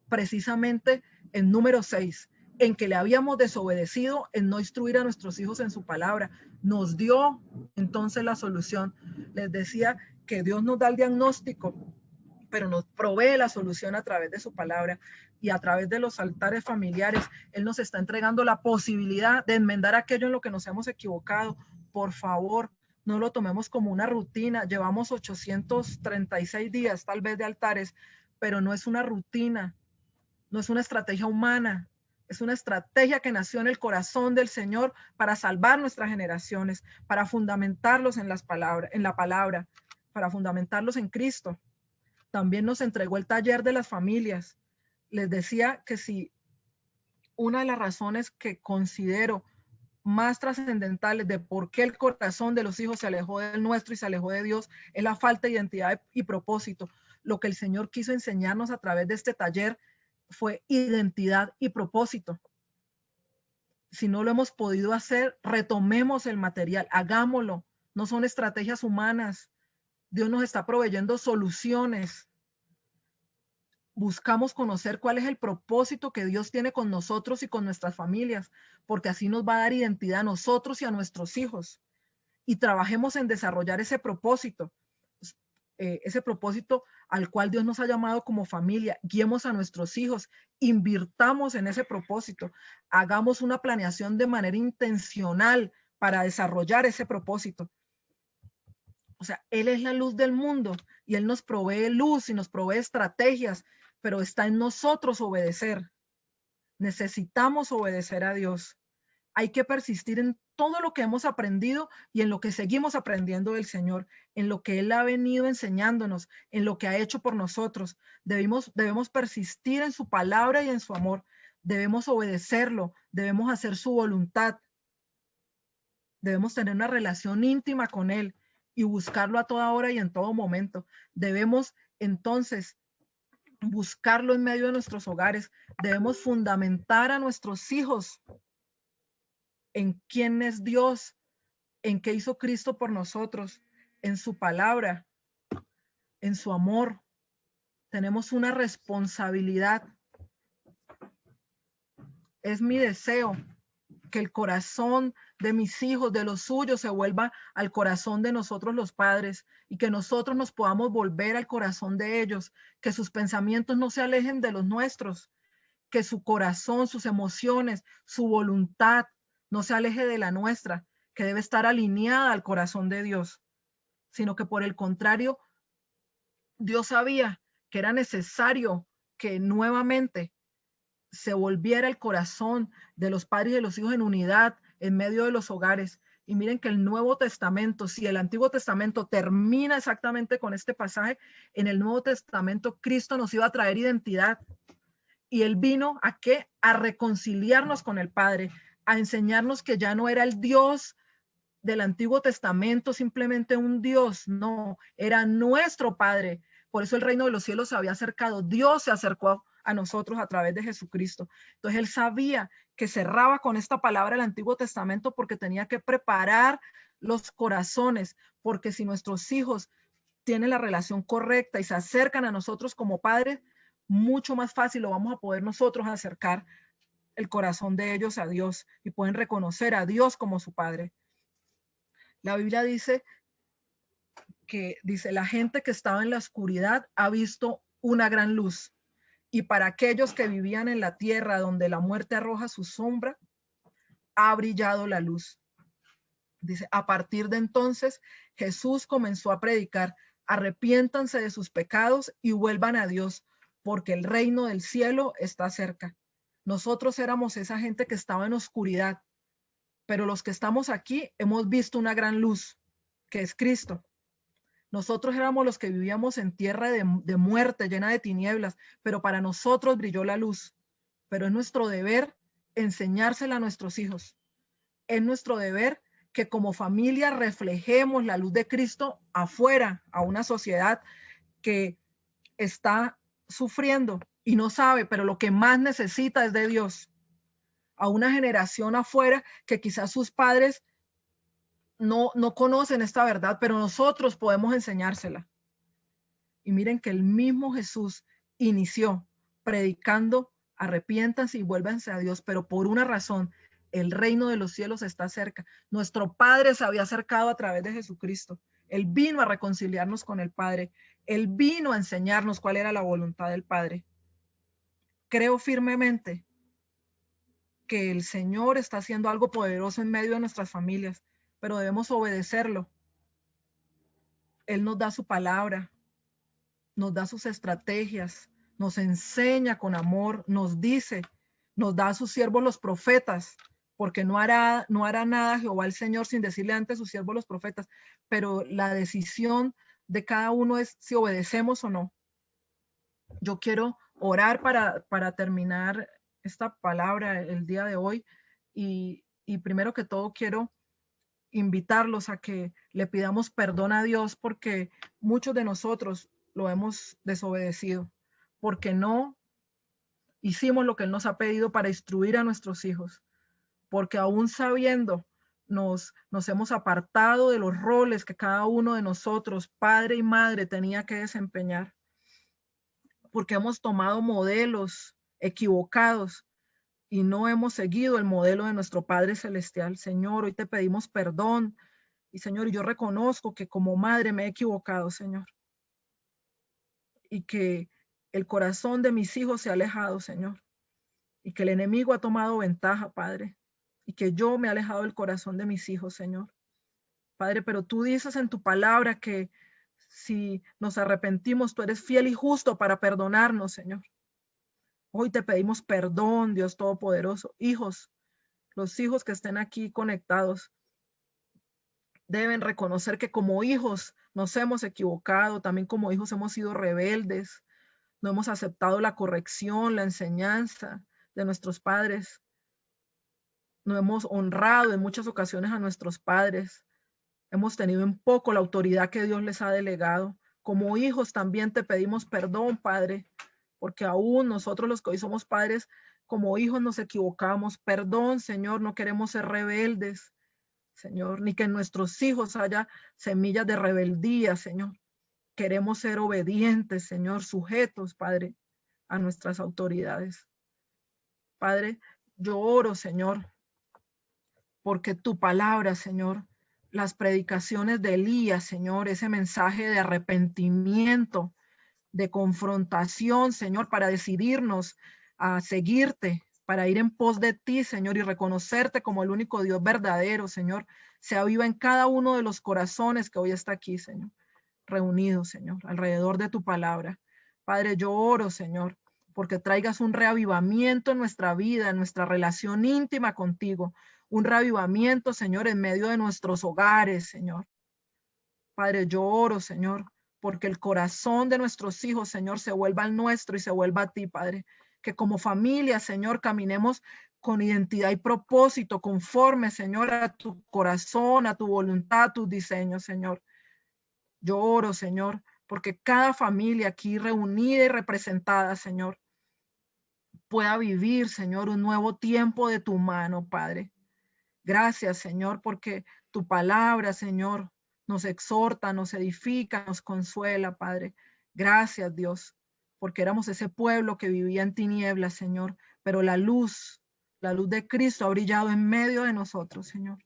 precisamente en número 6, en que le habíamos desobedecido en no instruir a nuestros hijos en su palabra. Nos dio entonces la solución. Les decía que Dios nos da el diagnóstico, pero nos provee la solución a través de su palabra y a través de los altares familiares. Él nos está entregando la posibilidad de enmendar aquello en lo que nos hemos equivocado. Por favor, no lo tomemos como una rutina. Llevamos 836 días tal vez de altares, pero no es una rutina, no es una estrategia humana. Es una estrategia que nació en el corazón del Señor para salvar nuestras generaciones, para fundamentarlos en la palabra, para fundamentarlos en Cristo. También nos entregó el taller de las familias. Les decía que si una de las razones que considero más trascendentales de por qué el corazón de los hijos se alejó del nuestro y se alejó de Dios es la falta de identidad y propósito. Lo que el Señor quiso enseñarnos a través de este taller fue identidad y propósito. Si no lo hemos podido hacer, retomemos el material, hagámoslo. No son estrategias humanas. Dios nos está proveyendo soluciones. Buscamos conocer cuál es el propósito que Dios tiene con nosotros y con nuestras familias, porque así nos va a dar identidad a nosotros y a nuestros hijos. Y trabajemos en desarrollar ese propósito al cual Dios nos ha llamado como familia. Guiemos a nuestros hijos, invirtamos en ese propósito, hagamos una planeación de manera intencional para desarrollar ese propósito. O sea, Él es la luz del mundo y Él nos provee luz y nos provee estrategias, pero está en nosotros obedecer. Necesitamos obedecer a Dios. Hay que persistir en todo lo que hemos aprendido y en lo que seguimos aprendiendo del Señor, en lo que Él ha venido enseñándonos, en lo que ha hecho por nosotros. Debemos persistir en su palabra y en su amor. Debemos obedecerlo, debemos hacer su voluntad. Debemos tener una relación íntima con Él y buscarlo a toda hora y en todo momento. Debemos entonces buscarlo en medio de nuestros hogares. Debemos fundamentar a nuestros hijos en quién es Dios, en qué hizo Cristo por nosotros, en su palabra, en su amor. Tenemos una responsabilidad. Es mi deseo que el corazón de mis hijos, de los suyos, se vuelva al corazón de nosotros los padres y que nosotros nos podamos volver al corazón de ellos, que sus pensamientos no se alejen de los nuestros, que su corazón, sus emociones, su voluntad no se aleje de la nuestra, que debe estar alineada al corazón de Dios, sino que por el contrario, Dios sabía que era necesario que nuevamente se volviera el corazón de los padres y de los hijos en unidad en medio de los hogares. Y miren que el Nuevo Testamento, si el Antiguo Testamento termina exactamente con este pasaje, en el Nuevo Testamento Cristo nos iba a traer identidad. Y Él vino ¿a qué? A reconciliarnos con el Padre, a enseñarnos que ya no era el Dios del Antiguo Testamento simplemente un Dios, no, era nuestro Padre. Por eso el reino de los cielos se había acercado. Dios se acercó a nosotros a través de Jesucristo. Entonces él sabía que cerraba con esta palabra el Antiguo Testamento porque tenía que preparar los corazones, porque si nuestros hijos tienen la relación correcta y se acercan a nosotros como padres, mucho más fácil lo vamos a poder nosotros acercar el corazón de ellos a Dios y pueden reconocer a Dios como su Padre. La Biblia dice la gente que estaba en la oscuridad ha visto una gran luz. Y para aquellos que vivían en la tierra donde la muerte arroja su sombra, ha brillado la luz. Dice, a partir de entonces, Jesús comenzó a predicar, arrepiéntanse de sus pecados y vuelvan a Dios, porque el reino del cielo está cerca. Nosotros éramos esa gente que estaba en oscuridad, pero los que estamos aquí hemos visto una gran luz, que es Cristo. Nosotros éramos los que vivíamos en tierra de muerte, llena de tinieblas, pero para nosotros brilló la luz. Pero es nuestro deber enseñársela a nuestros hijos. Es nuestro deber que como familia reflejemos la luz de Cristo afuera, a una sociedad que está sufriendo y no sabe, pero lo que más necesita es de Dios. A una generación afuera que quizás sus padres no conocen esta verdad, pero nosotros podemos enseñársela. Y miren que el mismo Jesús inició predicando, arrepiéntanse y vuélvanse a Dios, pero por una razón, el reino de los cielos está cerca. Nuestro Padre se había acercado a través de Jesucristo. Él vino a reconciliarnos con el Padre. Él vino a enseñarnos cuál era la voluntad del Padre. Creo firmemente que el Señor está haciendo algo poderoso en medio de nuestras familias, pero debemos obedecerlo. Él nos da su palabra, nos da sus estrategias, nos enseña con amor, nos dice, nos da a sus siervos los profetas, porque no hará nada Jehová el Señor sin decirle antes a sus siervos los profetas, pero la decisión de cada uno es si obedecemos o no. Yo quiero orar para terminar esta palabra el día de hoy y primero que todo quiero invitarlos a que le pidamos perdón a Dios porque muchos de nosotros lo hemos desobedecido, porque no hicimos lo que Él nos ha pedido para instruir a nuestros hijos, porque aún sabiendo nos hemos apartado de los roles que cada uno de nosotros, padre y madre, tenía que desempeñar, porque hemos tomado modelos equivocados y no hemos seguido el modelo de nuestro Padre Celestial. Señor, hoy te pedimos perdón y Señor, yo reconozco que como madre me he equivocado, Señor, y que el corazón de mis hijos se ha alejado, Señor, y que el enemigo ha tomado ventaja, Padre, y que yo me he alejado del corazón de mis hijos, Señor. Padre, pero tú dices en tu palabra que si nos arrepentimos, tú eres fiel y justo para perdonarnos, Señor. Hoy te pedimos perdón, Dios Todopoderoso. Hijos, los hijos que estén aquí conectados, deben reconocer que como hijos nos hemos equivocado, también como hijos hemos sido rebeldes, no hemos aceptado la corrección, la enseñanza de nuestros padres, no hemos honrado en muchas ocasiones a nuestros padres, hemos tenido en poco la autoridad que Dios les ha delegado. Como hijos también te pedimos perdón, Padre, porque aún nosotros los que hoy somos padres, como hijos nos equivocamos. Perdón, Señor, no queremos ser rebeldes, Señor, ni que en nuestros hijos haya semillas de rebeldía, Señor. Queremos ser obedientes, Señor, sujetos, Padre, a nuestras autoridades. Padre, yo oro, Señor, porque tu palabra, Señor, las predicaciones de Elías, Señor, ese mensaje de arrepentimiento, de confrontación, Señor, para decidirnos a seguirte, para ir en pos de ti, Señor, y reconocerte como el único Dios verdadero, Señor, sea viva en cada uno de los corazones que hoy está aquí, Señor, reunidos, Señor, alrededor de tu palabra. Padre, yo oro, Señor, porque traigas un reavivamiento en nuestra vida, en nuestra relación íntima contigo, un reavivamiento, Señor, en medio de nuestros hogares, Señor. Padre, yo oro, Señor, porque el corazón de nuestros hijos, Señor, se vuelva al nuestro y se vuelva a ti, Padre. Que como familia, Señor, caminemos con identidad y propósito, conforme, Señor, a tu corazón, a tu voluntad, a tus diseños, Señor. Yo oro, Señor, porque cada familia aquí reunida y representada, Señor, pueda vivir, Señor, un nuevo tiempo de tu mano, Padre. Gracias, Señor, porque tu palabra, Señor, nos exhorta, nos edifica, nos consuela, Padre. Gracias, Dios, porque éramos ese pueblo que vivía en tinieblas, Señor, pero la luz de Cristo ha brillado en medio de nosotros, Señor.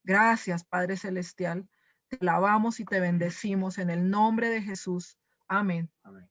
Gracias, Padre Celestial. Te alabamos y te bendecimos en el nombre de Jesús. Amén. Amén.